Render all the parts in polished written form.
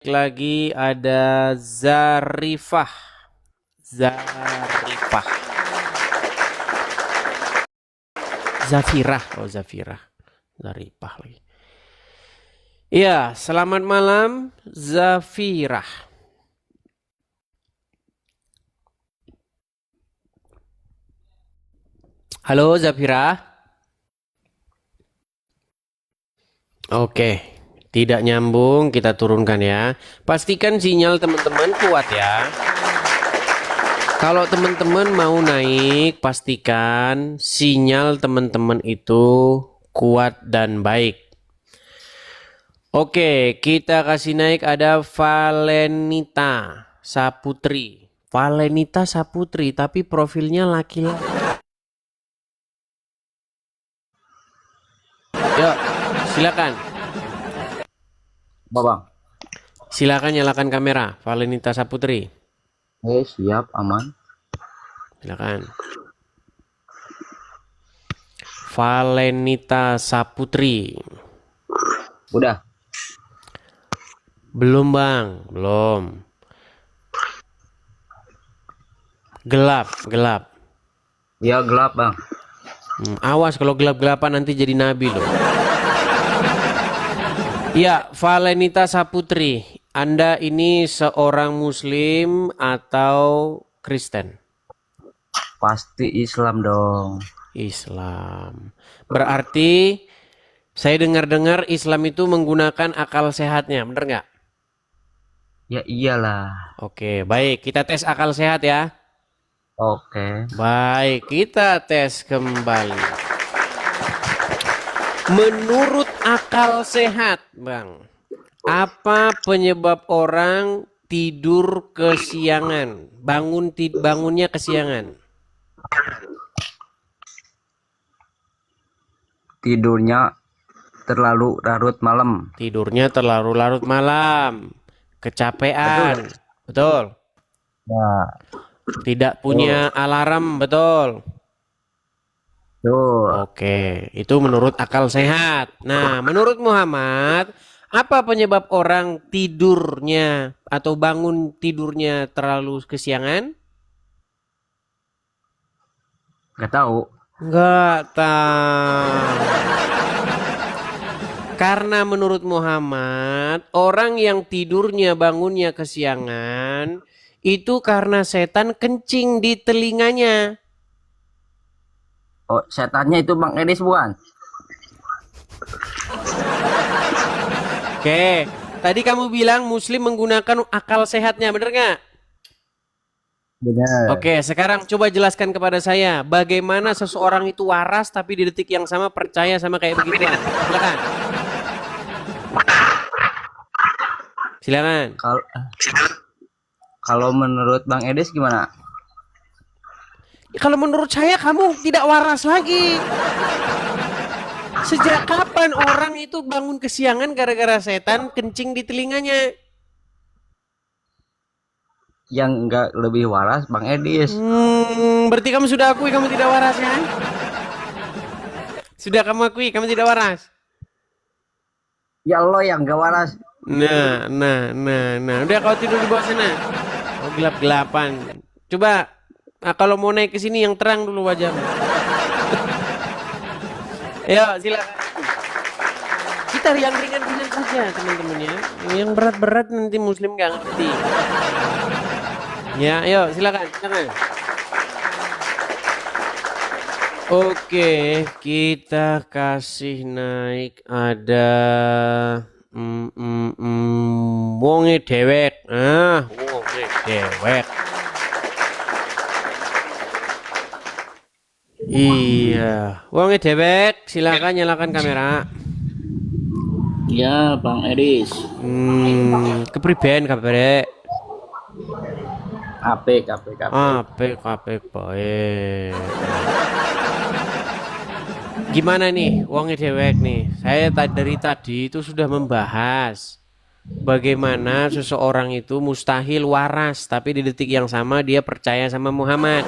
lagi ada Zarifah. Zarifah. Zafirah. Oh, Zafirah. Zarifah lagi. Iya, selamat malam Zafirah. Halo Zafirah. Oke, tidak nyambung, kita turunkan ya. Pastikan sinyal teman-teman kuat ya. Kalau teman-teman mau naik, pastikan sinyal teman-teman itu kuat dan baik. Oke, kita kasih naik ada Valenita Saputri. Valenita Saputri, tapi profilnya laki-laki. Yuk, silakan. Bang. Silakan nyalakan kamera, Valenita Saputri. Siap, aman. Silakan. Valenita Saputri. Udah. Belum bang, belum. Gelap. Ya gelap, Bang. Awas kalau gelap-gelapan nanti jadi nabi loh. Ya, Valenita Saputri. Anda ini seorang Muslim atau Kristen? Pasti Islam dong. Islam. Berarti saya dengar-dengar Islam itu menggunakan akal sehatnya, bener nggak? Ya iyalah. Oke, baik. Kita tes akal sehat ya. Oke. Baik, kita tes kembali. Menurut akal sehat, Bang, apa penyebab orang tidur kesiangan? Bangunnya kesiangan. Tidurnya terlalu larut malam. Tidurnya terlalu larut malam. Kecapean. Betul. Ya. Tidak punya alarm, betul. Tuh. Oke, itu menurut akal sehat. Nah, menurut Muhammad, apa penyebab orang tidurnya atau bangun tidurnya terlalu kesiangan? Gak tahu. Enggak tahu. Karena menurut Muhammad, orang yang tidurnya bangunnya kesiangan itu karena setan kencing di telinganya. Oh, setannya itu Bang Edis bukan? Oke, tadi kamu bilang Muslim menggunakan akal sehatnya, bener nggak? Benar. Oke, sekarang coba jelaskan kepada saya bagaimana seseorang itu waras tapi di detik yang sama percaya sama kayak begituan. Silakan. Silakan. Kalau menurut Bang Edis gimana? Kalau menurut saya kamu tidak waras lagi. Sejak kapan orang itu bangun kesiangan gara-gara setan kencing di telinganya? Yang enggak lebih waras Bang Edis. Berarti kamu sudah akui kamu tidak waras kan? Sudah kamu akui kamu tidak waras. Ya Allah yang enggak waras. Nah. Udah kau tidur di bawah sana. Oh, gelap-gelapan. Coba, kalau mau naik ke sini yang terang dulu wajahmu. Ayo, silakan. Kita yang ringan-ringan saja, teman-teman ya. Yang berat-berat nanti Muslim nggak ngerti. Ya, ayo, silakan. Oke, kita kasih naik ada wonge dewek. Wonge dewek. Iya, wonge dewek, silakan nyalakan kamera. Ya, Bang Edis. Kepriben kabare? Apik. Apik baik. Gimana nih wonge dewek nih? Saya dari tadi itu sudah membahas bagaimana seseorang itu mustahil waras, tapi di detik yang sama dia percaya sama Muhammad.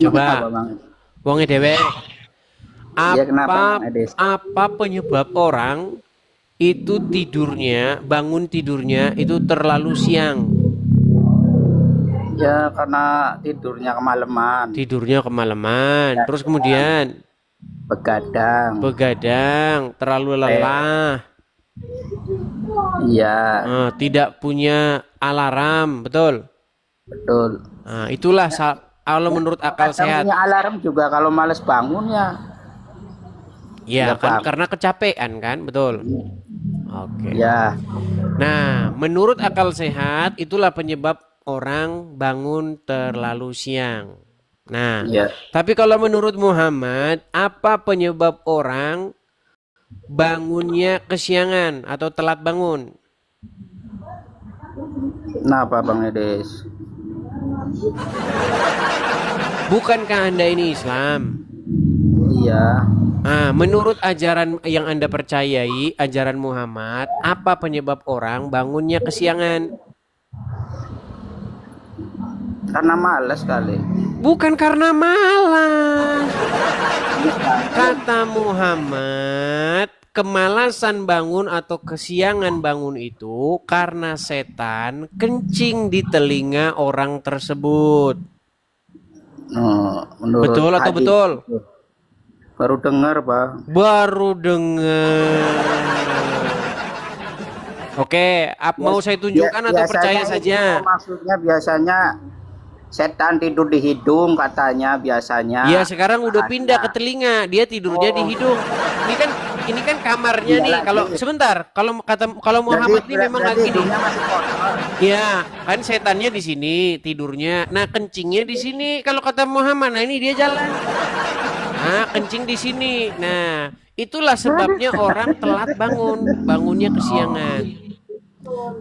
Coba wonge dewek. Iya, kenapa, Bang Edis? Apa penyebab orang itu tidurnya, bangun tidurnya itu terlalu siang. Ya karena tidurnya kemalaman, Tidurnya kemalaman, terus kemudian begadang. begadang, terlalu lelah, Iya, tidak punya alarm, betul? betul. Nah, itulah kalau menurut akal Kadang sehat. punya alarm juga kalau males bangun ya. Ya Nggak kan paham. karena kecapean kan, betul? Oke. Ya, Nah, menurut akal sehat itulah penyebab orang bangun terlalu siang. Nah, ya. tapi kalau menurut Muhammad, apa penyebab orang bangunnya kesiangan atau telat bangun? Kenapa Bang Edes? Bukankah Anda ini Islam? Iya, Nah, menurut ajaran yang Anda percayai, ajaran Muhammad, apa penyebab orang bangunnya kesiangan? karena males kali. Bukan karena malas. Kata Muhammad, kemalasan bangun atau kesiangan bangun itu karena setan kencing di telinga orang tersebut. Menurut Betul atau hadis betul? itu. Baru dengar, Bang. Baru dengar. Oke, mau saya tunjukkan atau percaya Biasanya saja? itu maksudnya biasanya setan tidur di hidung katanya biasanya. Ya sekarang udah Ada. pindah ke telinga, dia tidurnya di hidung. Ini kan kamarnya nih. Iya, Kalau lagi. sebentar, kalau Muhammad nih memang berarti lagi nih. hidungnya masih kotor. Ya, kan setannya di sini tidurnya. Nah, kencingnya di sini. Kalau kata Muhammad, nah ini dia jalan. Nah, kencing di sini. Nah, itulah sebabnya orang telat bangunnya kesiangan.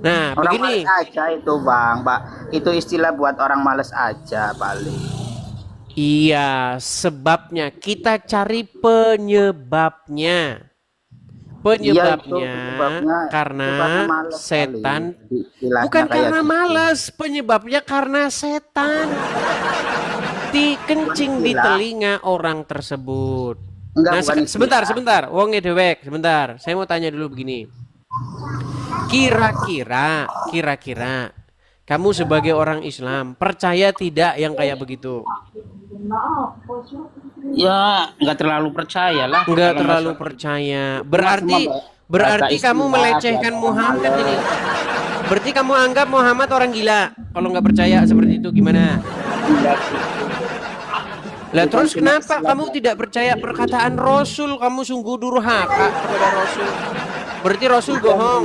Nah, Orang begini. males aja itu, Bang. Itu istilah buat orang males aja paling. Iya, sebabnya kita cari penyebabnya. Iya, itu Penyebabnya karena males setan. kali. Istilahnya Bukan kayak karena gitu. malas, penyebabnya karena setan. Dikencing di Istilah. telinga orang tersebut. Enggak, Nah, bukan istilah. sebentar, wong dewek, sebentar. Saya mau tanya dulu begini. Kira-kira kamu sebagai orang Islam percaya tidak yang kayak begitu? Ya, nggak terlalu percaya lah. Enggak Kalau terlalu masalah- percaya. Cuma Berarti baca kamu istilah, melecehkan baca Muhammad males. ini. Berarti kamu anggap Muhammad orang gila. Kalau nggak percaya seperti itu gimana? Lah terus kenapa kamu tidak percaya perkataan Rasul? Kamu sungguh durhaka kepada Rasul. Berarti Rasul bohong.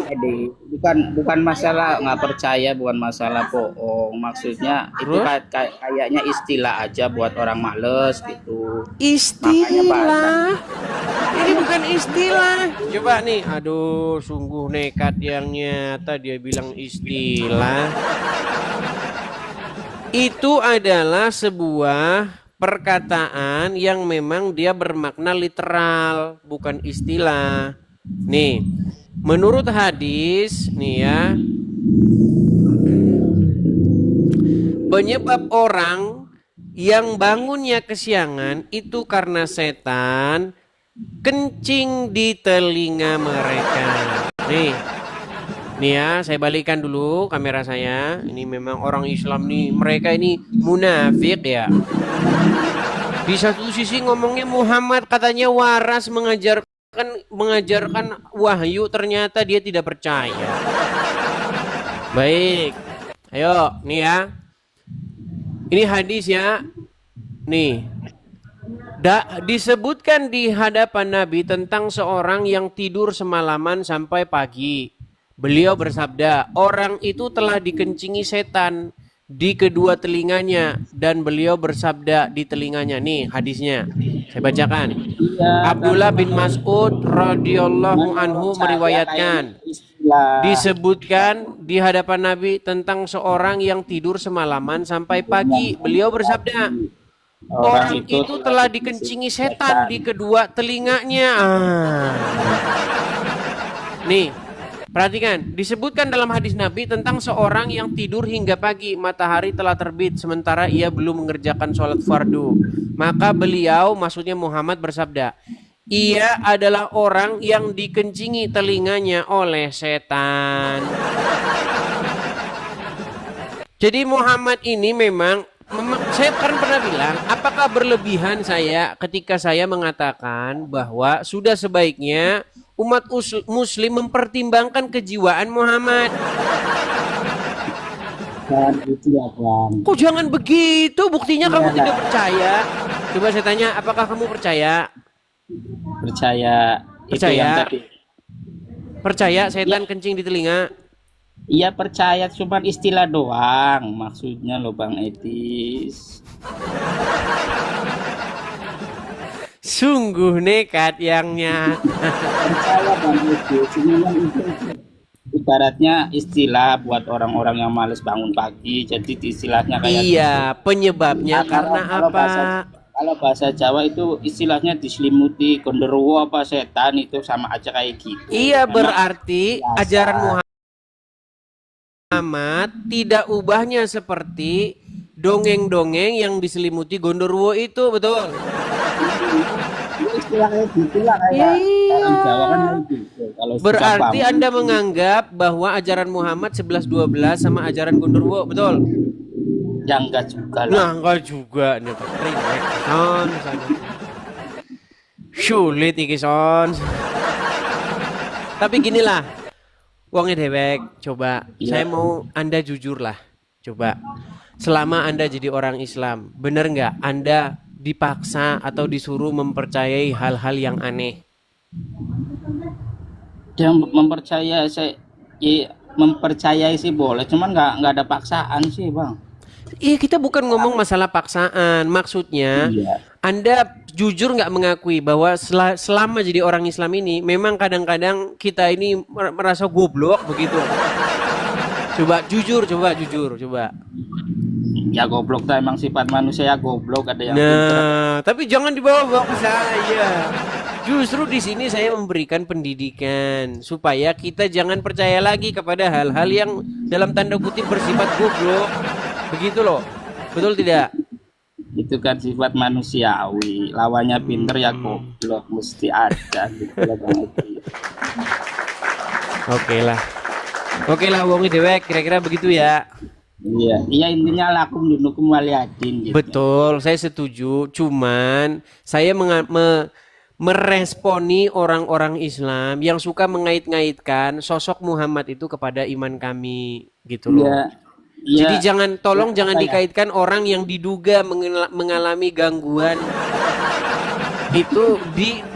Bukan masalah nggak percaya, bukan masalah bohong. Maksudnya itu Terus? kayaknya istilah aja buat orang males gitu. Istilah. Ini bukan istilah. Coba nih, aduh, sungguh nekat yang nyata dia bilang istilah. Itu adalah sebuah perkataan yang memang dia bermakna literal, bukan istilah. Nih, menurut hadis nih ya, penyebab orang yang bangunnya kesiangan itu karena setan kencing di telinga mereka. Nih ya, saya balikan dulu kamera saya. Ini memang orang Islam nih, mereka ini munafik ya. Di satu sisi ngomongnya Muhammad katanya waras mengajarkan wahyu, ternyata dia tidak percaya. Baik. Ayo, nih ya. Ini hadis ya. Nih. Disebutkan di hadapan Nabi tentang seorang yang tidur semalaman sampai pagi. Beliau bersabda, orang itu telah dikencingi setan di kedua telinganya dan beliau bersabda di telinganya. Nih hadisnya, saya bacakan. Abdullah bin Mas'ud radhiyallahu anhu meriwayatkan, disebutkan di hadapan Nabi tentang seorang yang tidur semalaman sampai pagi. Beliau bersabda, orang itu telah dikencingi setan di kedua telinganya. Nih, perhatikan, disebutkan dalam hadis Nabi tentang seorang yang tidur hingga pagi, matahari telah terbit sementara ia belum mengerjakan sholat fardu. Maka beliau, maksudnya Muhammad bersabda, Ia adalah orang yang dikencingi telinganya oleh setan. Jadi Muhammad ini memang saya kan pernah bilang, apakah berlebihan saya ketika saya mengatakan bahwa sudah sebaiknya umat muslim mempertimbangkan kejiwaan Muhammad. Jangan gitu ya Bang. Kok jangan begitu? Buktinya kamu tidak percaya. Coba saya tanya, apakah kamu percaya? Percaya itu Percaya. yang tadi. Percaya setan kencing di telinga? Iya percaya, cuman istilah doang maksudnya loh Bang Edis. Sungguh nekat yangnya. Percaya Bang Edis, cuman itu ibaratnya istilah buat orang-orang yang males bangun pagi, jadi istilahnya kayak Iya, gitu. penyebabnya karena apa? Kalau bahasa Jawa itu istilahnya diselimuti genderuwo apa setan, itu sama aja kayak gitu. Iya, Memang berarti biasa. ajaran Muhammad tidak ubahnya seperti dongeng-dongeng yang diselimuti gondorwo itu, betul? Itu istilah kayak gitu lah, Iya, kayak orang Jawa kan kayak gitu. Kalau suka berarti bangun, Anda menganggap bahwa ajaran Muhammad 11-12 sama ajaran gondorwo, betul? ya enggak juga lah. Nah, enggak juga nih Pak. Son, sana. Sulit iki son. Tapi ginilah, wongnya dewek. Coba, Iya. saya mau Anda jujur lah. Coba, selama Anda jadi orang Islam, bener nggak Anda dipaksa atau disuruh mempercayai hal-hal yang aneh? Dia mempercaya saya, ya, mempercayai sih boleh, cuman nggak ada paksaan sih Bang. Iya, kita bukan ngomong masalah paksaan. Maksudnya, Iya. Anda jujur nggak mengakui bahwa selama jadi orang Islam ini, memang kadang-kadang kita ini merasa goblok begitu. Coba jujur, coba. Ya goblok tuh emang sifat manusia, ya goblok, ada yang pintar. Nah, tapi jangan dibawa-bawa ke saya. Justru di sini saya memberikan pendidikan supaya kita jangan percaya lagi kepada hal-hal yang dalam tanda kutip bersifat goblok. Begitu loh. Betul tidak? Itu kan sifat manusiawi, lawannya pinter ya goblok, mesti ada gitu loh Bang Edi. Oke lah wong dewek kira-kira begitu ya. Iya intinya lakum dinukum waliyadin gitu. Betul, saya setuju. Cuman saya meresponi orang-orang Islam yang suka mengait-ngaitkan sosok Muhammad itu kepada iman kami gitu loh. Iya. Jadi Iya. tolong jangan Apa ya? dikaitkan orang yang diduga mengalami gangguan itu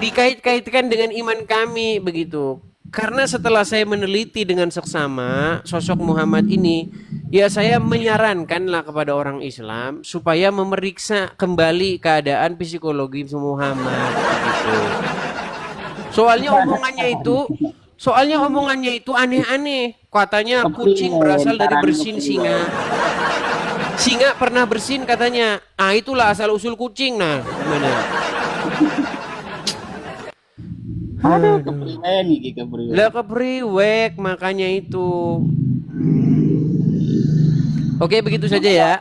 dikait-kaitkan dengan iman kami begitu. Karena setelah saya meneliti dengan seksama sosok Muhammad ini, ya saya menyarankanlah kepada orang Islam supaya memeriksa kembali keadaan psikologi Muhammad begitu. Soalnya omongannya itu aneh-aneh. Katanya kucing berasal dari bersin singa. Singa pernah bersin katanya. Ah itulah asal usul kucing. Nah, gimana? Aduh, kepriwen iki kepriwen. Lah kepriwek makanya itu. Oke, begitu saja ya.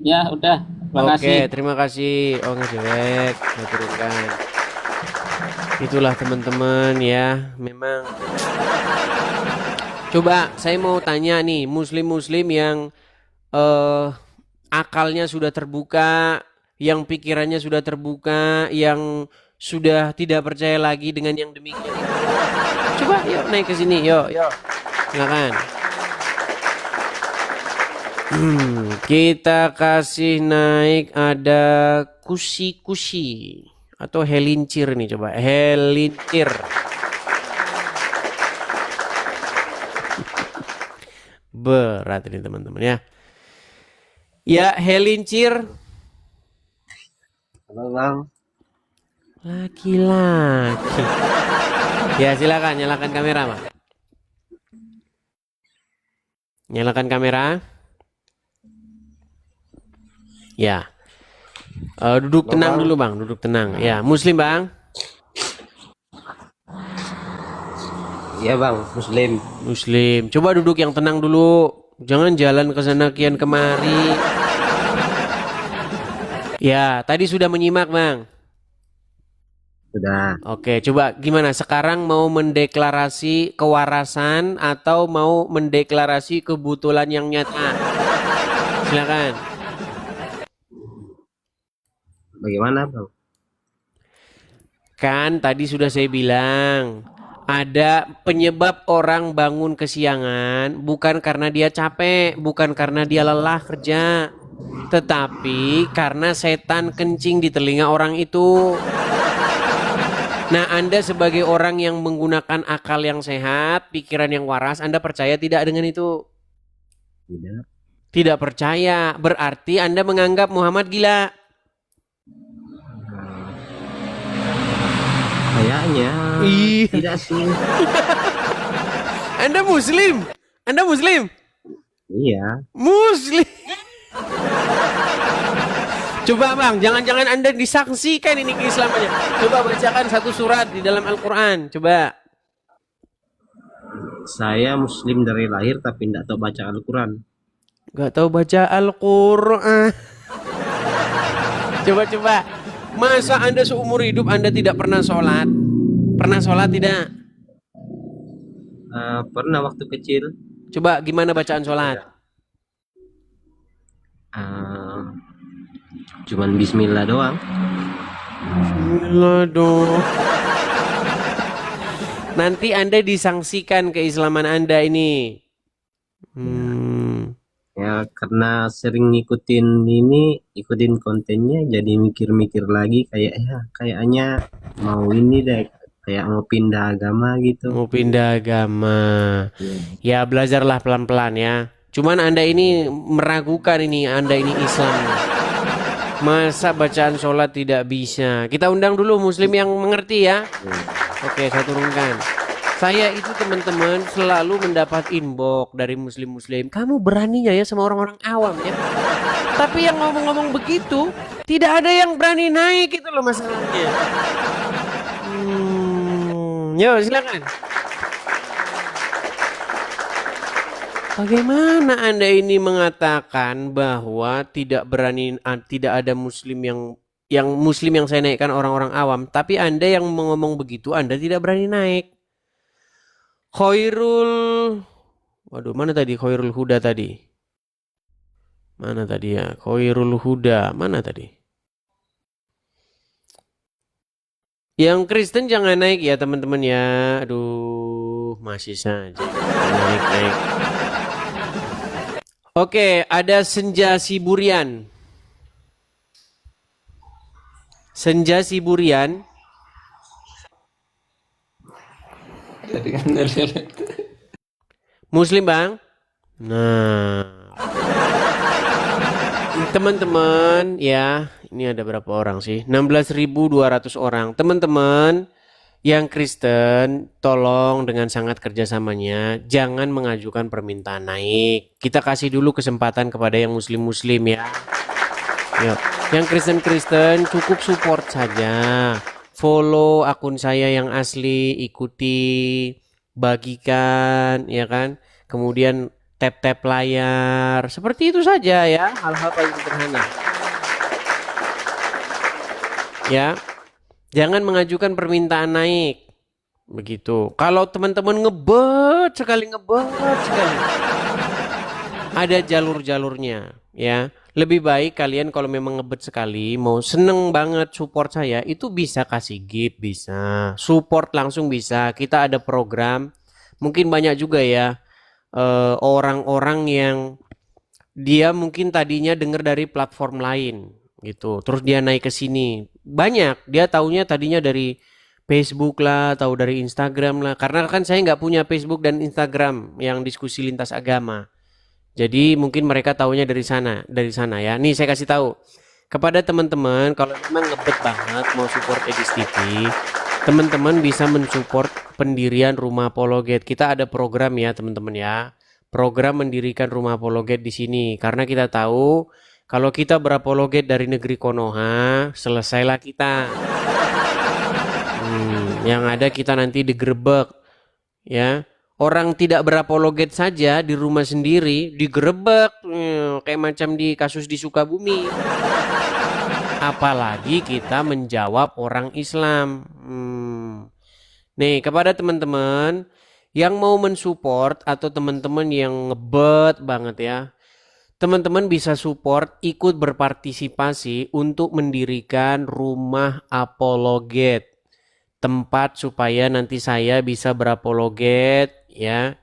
Ya udah. Makasih. Oke, terima kasih. Oke, Jewek, saya turunkan. Itulah teman-teman ya, memang. Coba saya mau tanya nih, muslim-muslim yang akalnya sudah terbuka, yang pikirannya sudah terbuka, yang sudah tidak percaya lagi dengan yang demikian itu. Coba yuk naik ke sini, yuk. Silakan. Kita kasih naik ada kusi-kusi atau helincir nih coba. Helincir. Berat ini teman-teman ya. Ya, helincir. Halo Bang. Laki-laki. Ya, silakan nyalakan kamera, Mas. Nyalakan kamera. Ya. Duduk tenang dulu, Bang. Duduk tenang. Ya, Muslim, Bang. Iya Bang, Muslim. Muslim. Coba duduk yang tenang dulu. Jangan jalan ke sana kian kemari. Ya, tadi sudah menyimak, Bang. Sudah. Oke, coba gimana? Sekarang mau mendeklarasi kewarasan atau mau mendeklarasi kebetulan yang nyata? Silakan. Bagaimana bang? Kan tadi sudah saya bilang, ada penyebab orang bangun kesiangan bukan karena dia capek, bukan karena dia lelah kerja, tetapi karena setan kencing di telinga orang itu. Nah, Anda sebagai orang yang menggunakan akal yang sehat, pikiran yang waras, Anda percaya tidak dengan itu? Tidak. Tidak percaya, berarti Anda menganggap Muhammad gila. Kayaknya Iya. tidak sih. Anda Muslim? Anda Muslim? Iya. Muslim. Coba bang, jangan-jangan Anda disaksikan ini keislamannya. Coba bacakan satu surat di dalam Al-Quran. Coba. Saya Muslim dari lahir tapi tidak tahu baca Al-Quran. Gak tahu baca Al-Quran. Coba-coba. Masa Anda seumur hidup Anda tidak pernah sholat? Pernah sholat tidak? Pernah waktu kecil. Coba gimana bacaan sholat? eh, Cuman Bismillah doang. Bismillah dong. Nanti Anda disangsikan keislaman Anda ini. Ya karena sering ikutin kontennya, jadi mikir-mikir lagi kayaknya mau ini deh, kayak mau pindah agama gitu. Mau pindah agama. Ya belajarlah pelan-pelan ya. Cuman Anda ini meragukan ini, Anda ini Islam. Masa bacaan sholat tidak bisa? Kita undang dulu Muslim yang mengerti ya. Oke, saya turunkan. Saya itu teman-teman selalu mendapat inbox dari Muslim-Muslim. Kamu beraninya ya sama orang-orang awam ya. Tapi yang ngomong-ngomong begitu, tidak ada yang berani naik itu loh masalahnya. Yo silakan. Bagaimana Anda ini mengatakan bahwa tidak ada Muslim yang Muslim yang saya naikkan orang-orang awam, tapi Anda yang ngomong begitu Anda tidak berani naik. Waduh, mana tadi Khairul Huda tadi? Mana tadi ya? Khairul Huda, mana tadi? Yang Kristen jangan naik ya teman-teman ya. Aduh, masih saja naik. Oke, ada Senja Siburian. Senja Siburian. Muslim bang. Nah, teman-teman ya, ini ada berapa orang sih? 16.200 orang. Teman-teman yang Kristen, tolong dengan sangat kerjasamanya, jangan mengajukan permintaan naik. Kita kasih dulu kesempatan kepada yang Muslim-Muslim ya. Yuk, yang Kristen-Kristen cukup support saja. Follow akun saya yang asli, ikuti, bagikan, ya kan? Kemudian tap-tap layar, seperti itu saja ya, hal-hal paling sederhana. Ya, jangan mengajukan permintaan naik, begitu. Kalau teman-teman ngebet sekali, ada jalur-jalurnya, ya. Lebih baik kalian kalau memang ngebet sekali, mau seneng banget support saya, itu bisa kasih gift, bisa support langsung bisa. Kita ada program, mungkin banyak juga ya orang-orang yang dia mungkin tadinya dengar dari platform lain, gitu. Terus dia naik ke sini, banyak. Dia taunya tadinya dari Facebook lah, tahu dari Instagram lah. Karena kan saya nggak punya Facebook dan Instagram yang diskusi lintas agama. Jadi mungkin mereka taunya dari sana ya. Nih saya kasih tahu kepada teman-teman kalau memang ngebet banget mau support Edis TV, teman-teman bisa mensupport pendirian Rumah Apologet. Kita ada program ya teman-teman ya. Program mendirikan Rumah Apologet di sini karena kita tahu kalau kita berapologet dari negeri Konoha, selesailah kita. Yang ada kita nanti digerebek ya. Orang tidak berapologet saja di rumah sendiri digerebek kayak macam di kasus di Sukabumi. apalagi kita menjawab orang Islam. Nih, kepada teman-teman yang mau mensupport atau teman-teman yang ngebet banget ya, teman-teman bisa support ikut berpartisipasi untuk mendirikan rumah apologet, tempat supaya nanti saya bisa berapologet ya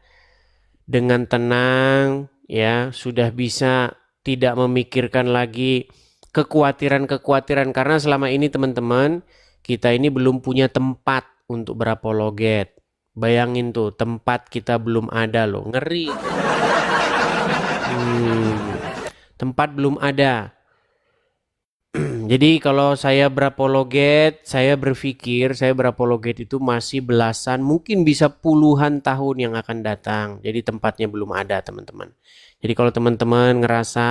dengan tenang ya, sudah bisa tidak memikirkan lagi kekhawatiran-kekhawatiran, karena selama ini teman-teman kita ini belum punya tempat untuk berapologet. Bayangin tuh, tempat kita belum ada loh, ngeri. Tempat belum ada. Jadi kalau saya berapologet, saya berpikir saya berapologet itu masih belasan, mungkin bisa puluhan tahun yang akan datang. Jadi tempatnya belum ada teman-teman. Jadi kalau teman-teman ngerasa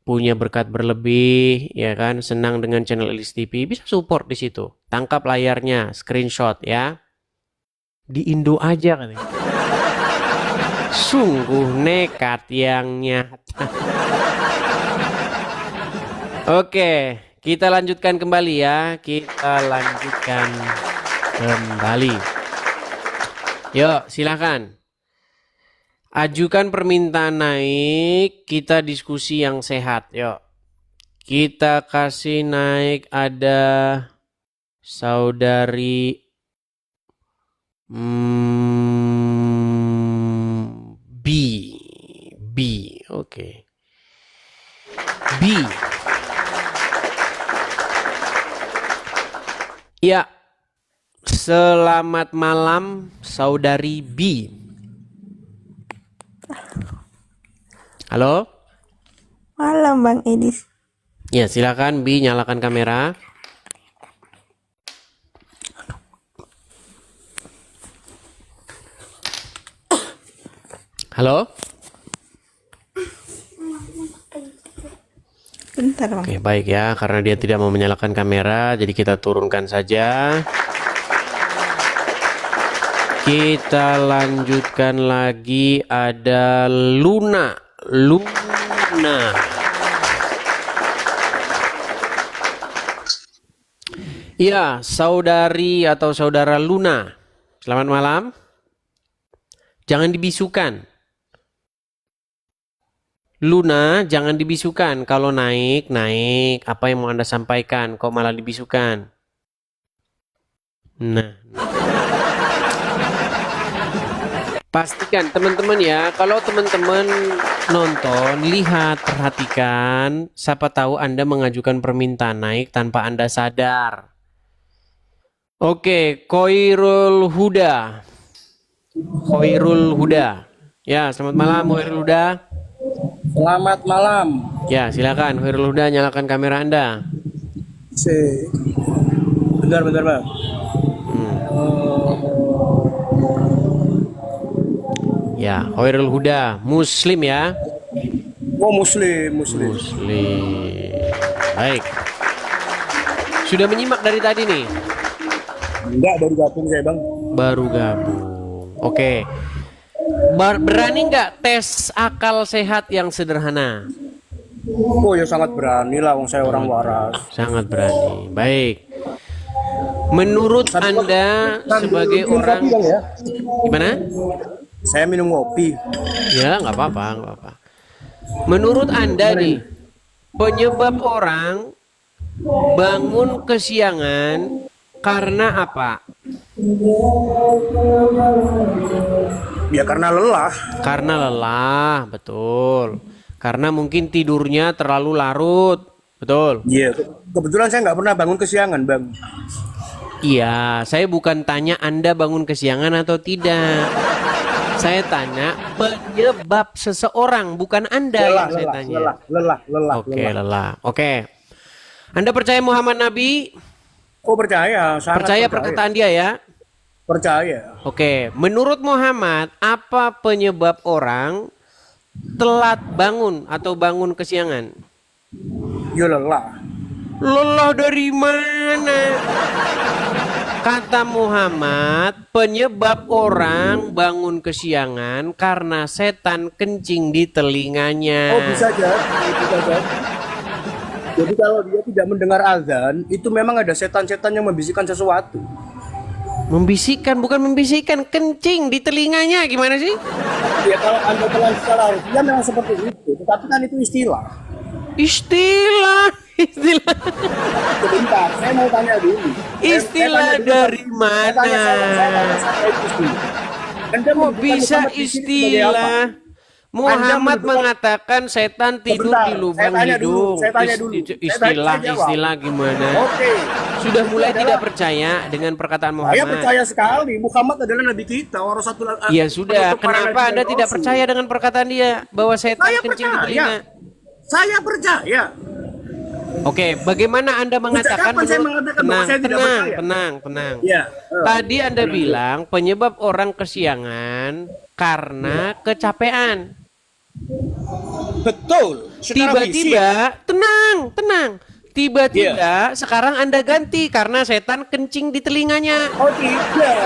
punya berkat berlebih, ya kan, senang dengan channel Elis TV, bisa support di situ. Tangkap layarnya, screenshot ya. Di Indo aja katanya. Sungguh nekat yang nyata. Oke, kita lanjutkan kembali ya. Kita lanjutkan kembali. Yuk, silakan. Ajukan permintaan naik, kita diskusi yang sehat. Yuk. Kita kasih naik ada saudari B. B. Oke. B. Ya. Selamat malam saudari B. Halo? Malam Bang Edis. Ya, silakan B, nyalakan kamera. Halo? Bentar Bang. Oke, baik ya, karena dia tidak mau menyalakan kamera, jadi kita turunkan saja. Kita lanjutkan lagi, ada Luna. Iya, saudari atau saudara Luna. Selamat malam. Jangan dibisukan. Luna, jangan dibisukan. Kalau naik. Apa yang mau Anda sampaikan? Kok malah dibisukan? Nah. Pastikan teman-teman ya, kalau teman-teman nonton, lihat, perhatikan, siapa tahu Anda mengajukan permintaan naik tanpa Anda sadar. Oke, Khairul Huda. Ya, selamat malam Khairul Huda. Selamat malam. Ya, silakan Khairul Huda, nyalakan kamera Anda. Bentar Bang. Ya, Khairul Huda, Muslim ya. Oh Muslim. Muslim. Baik. Sudah menyimak dari tadi nih? Enggak, baru gabung saya Bang. Baru gabung. Oke. Berani nggak tes akal sehat yang sederhana? Oh ya sangat berani lah, wong saya orang waras. Sangat berani. Baik. Menurut Anda sebagai orang Ya? gimana? Saya minum kopi. Ya, nggak apa-apa. Menurut Anda nih, penyebab orang bangun kesiangan karena apa? Ya karena lelah. Karena lelah, betul. Karena mungkin tidurnya terlalu larut, betul. Iya. Kebetulan saya nggak pernah bangun kesiangan Bang. Iya, saya bukan tanya Anda bangun kesiangan atau tidak. Saya tanya penyebab seseorang, bukan Anda yang saya tanya. Lelah. Oke, lelah. Oke. Anda percaya Muhammad Nabi? Oh percaya, sangat Percaya perkataan dia ya? Percaya. Oke, menurut Muhammad, apa penyebab orang telat bangun atau bangun kesiangan? Ya lelah. Lelah dari mana? Kata Muhammad, penyebab orang bangun kesiangan karena setan kencing di telinganya. Oh bisa jadi. Jadi kalau dia tidak mendengar azan, itu memang ada setan-setan yang membisikkan sesuatu. Membisikkan, bukan membisikkan, kencing di telinganya, gimana sih? Ya kalau Anda telan secara harfiah memang seperti itu, tetapi kan itu istilah. Istilah, istilah, Sebentar, saya mau tanya dulu. istilah Saya tanya dulu, dari saya tanya mana? sama itu dulu. Anda Kok menyebutkan bisa Muhammad di sini sebagai apa? istilah? Muhammad menyebutkan- mengatakan setan tidur Sebentar, di saya lubang tanya dulu, hidung. saya tanya dulu. Istilah, Saya jawab. istilah gimana? Oke. Sudah mulai Itu tidak adalah- percaya dengan perkataan Saya Muhammad. percaya sekali Muhammad adalah nabi kita, orang satu. Ya sudah, penutup para kenapa nabi Anda dan tidak rasul. percaya dengan perkataan dia bahwa setan Saya kencing di percaya. telinga? Saya percaya. Oke, bagaimana Anda mengatakan kapan saya mengatakan bahwa saya tidak percaya? tenang. Ya. Tadi Anda bilang penyebab orang kesiangan karena kecapean. Betul. Secara fisik. Tiba-tiba, tenang. Tiba-tiba sekarang Anda ganti karena setan kencing di telinganya. Oh tidak.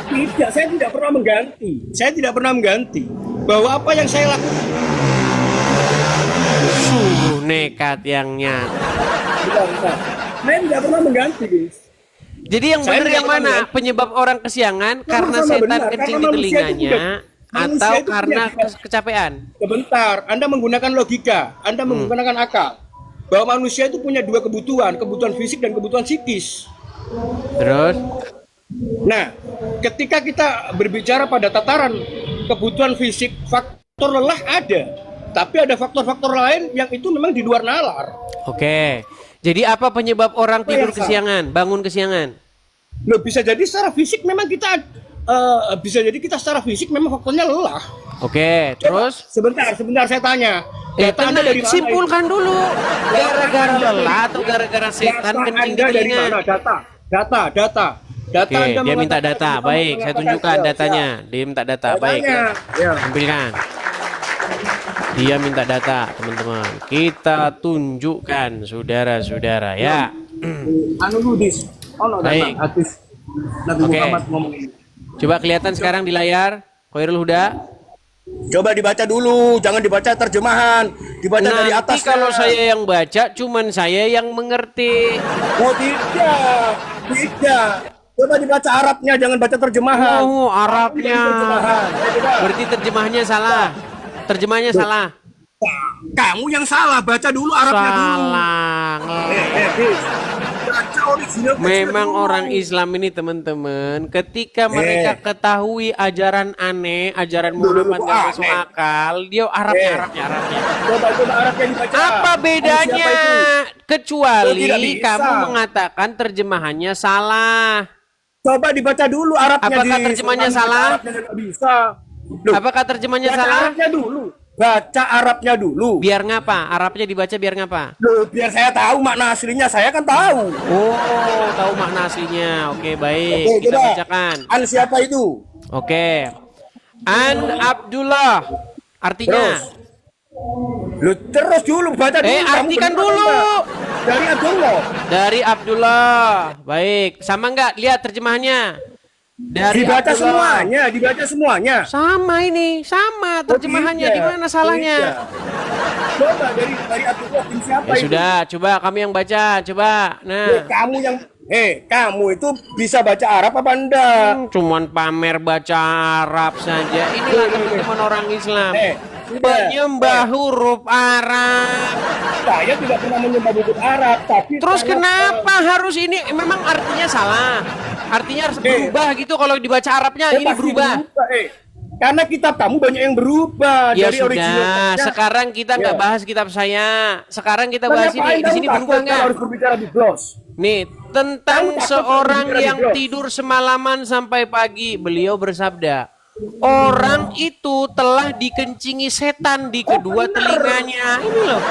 Tidak, saya tidak pernah mengganti. Saya tidak pernah mengganti. Bahwa apa yang saya lakukan. Sungguh nekat yang nyata. Bentar. Saya tidak pernah mengganti, guys. Jadi yang Saya benar tidak yang mana? pernah Penyebab orang kesiangan karena sama setan benar, kencing karena di manusia itu telinganya manusia atau itu karena punya- kecapean? Sebentar, Anda menggunakan logika, Anda menggunakan akal. Bahwa manusia itu punya dua kebutuhan fisik dan kebutuhan psikis. Terus? Nah, ketika kita berbicara pada tataran kebutuhan fisik, faktor lelah ada. Tapi ada faktor-faktor lain yang itu memang di luar nalar. Oke. Jadi apa penyebab orang Apa tidur yang salah? kesiangan, bangun kesiangan? Loh, bisa jadi secara fisik memang kita secara fisik memang faktornya lelah. Oke, terus? Sebentar saya tanya. Data Anda Tenang, dari mana? simpulkan dulu. Gara-gara lelah atau gara-gara setan Data kencing di Anda dari telinga? mana? Data. Oke, Anda dia minta mengatakan data. Muhammad Baik, saya mengatakan tunjukkan siap. datanya. Dia minta data. Baik, Datanya. Ya. tampilkan. Dia minta data, teman-teman. Kita tunjukkan, saudara-saudara, ya. Anu Ludis. Oh, no, Baik. hadis Nabi Oke. Muhammad ngomong ini. Coba kelihatan sekarang di layar, Khairul Huda. Coba dibaca dulu, jangan dibaca terjemahan, dibaca dari Nanti atas. kalau saya yang baca, cuman saya yang mengerti. Oh tidak. Coba dibaca Arabnya, jangan baca terjemahan. Oh, Arabnya. Terjemahan. Berarti terjemahnya salah. Terjemahnya salah. Kamu yang salah, baca dulu Arabnya dulu. Salah. Baca original teksnya Memang dulu. orang Islam ini teman-teman, ketika mereka ketahui ajaran aneh, ajaran Muhammad Loh, nggak masuk aneh. akal, dia Arabnya. Coba Arabnya dibaca. Apa bedanya? Siapa itu? Kecuali Tidak bisa. kamu mengatakan terjemahannya salah. Coba dibaca dulu Arabnya. Apakah terjemahnya salah? Arabnya nggak bisa. Loh, Apakah terjemahnya baca salah? Arabnya dulu. Baca Arabnya dulu. Biar ngapa? Arabnya dibaca biar ngapa? Loh, biar saya tahu makna aslinya, saya kan tahu. Oh, tahu makna aslinya. Oke, baik. Oke, Kita coba. bacakan. An siapa itu? Oke. An Abdullah. Artinya? Lu terus dulu baca dulu. Kamu Artikan benar dulu. enggak? Dari Abdullah. Dari Abdullah. Baik. Sama nggak? Lihat terjemahannya. Dari Dibaca Abdullah. semuanya. Sama ini. Sama terjemahannya. tidak. Di mana salahnya? Tidak. Coba dari Abdullah bin siapa Ya itu? sudah. Coba kami yang baca. Coba. Nah. Kamu itu bisa baca Arab apa enggak? Cuman pamer baca Arab saja. Inilah teman-teman orang Islam. Sudah. Penyembah huruf Arab. Saya tidak pernah menyembah buku Arab, tapi Terus karena- kenapa harus ini? Memang artinya salah. Artinya harus berubah gitu kalau dibaca Arabnya. Ini pasti berubah. Karena kitab kamu banyak yang berubah Ya dari sudah. original teksnya. Sekarang kita nggak Ya. bahas kitab saya. Sekarang kita Nah, bahas ngapain ini. Di kamu sini takut berubah kalau nggak? harus berbicara di gloss? Nih, tentang Kamu takut seorang berbicara di yang blog? tidur semalaman sampai pagi, beliau bersabda, orang itu telah dikencingi setan di kedua telinganya. Ini loh.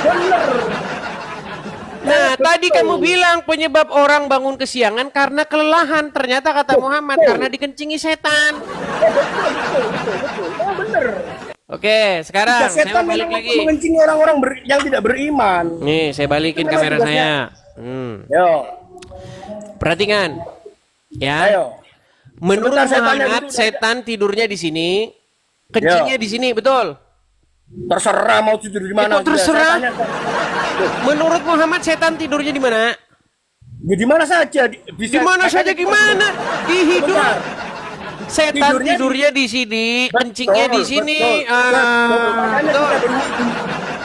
Nah, tadi kamu bilang penyebab orang bangun kesiangan karena kelelahan. Ternyata kata Muhammad karena dikencingi setan. Oh, bener. Oke, sekarang saya Setan mau balik memang lagi. mengencingi orang-orang yang tidak beriman. Nih, saya balikin kamera saya. Yo, Perhatikan. Ya. ayo. Menurut Sebentar, saya tanya Muhammad, dulu. setan tidurnya di sini, kencingnya di sini, betul? Terserah mau tidur di mana. Kok terserah? Saya tanya, Menurut Muhammad setan tidurnya di mana? Ya di mana saja bisa Di mana saja gimana? Di hidung. Bentar. Setan Tidurnya tidurnya di sini, kencingnya di sini. Betul. Makanya Betul. kita berwudu.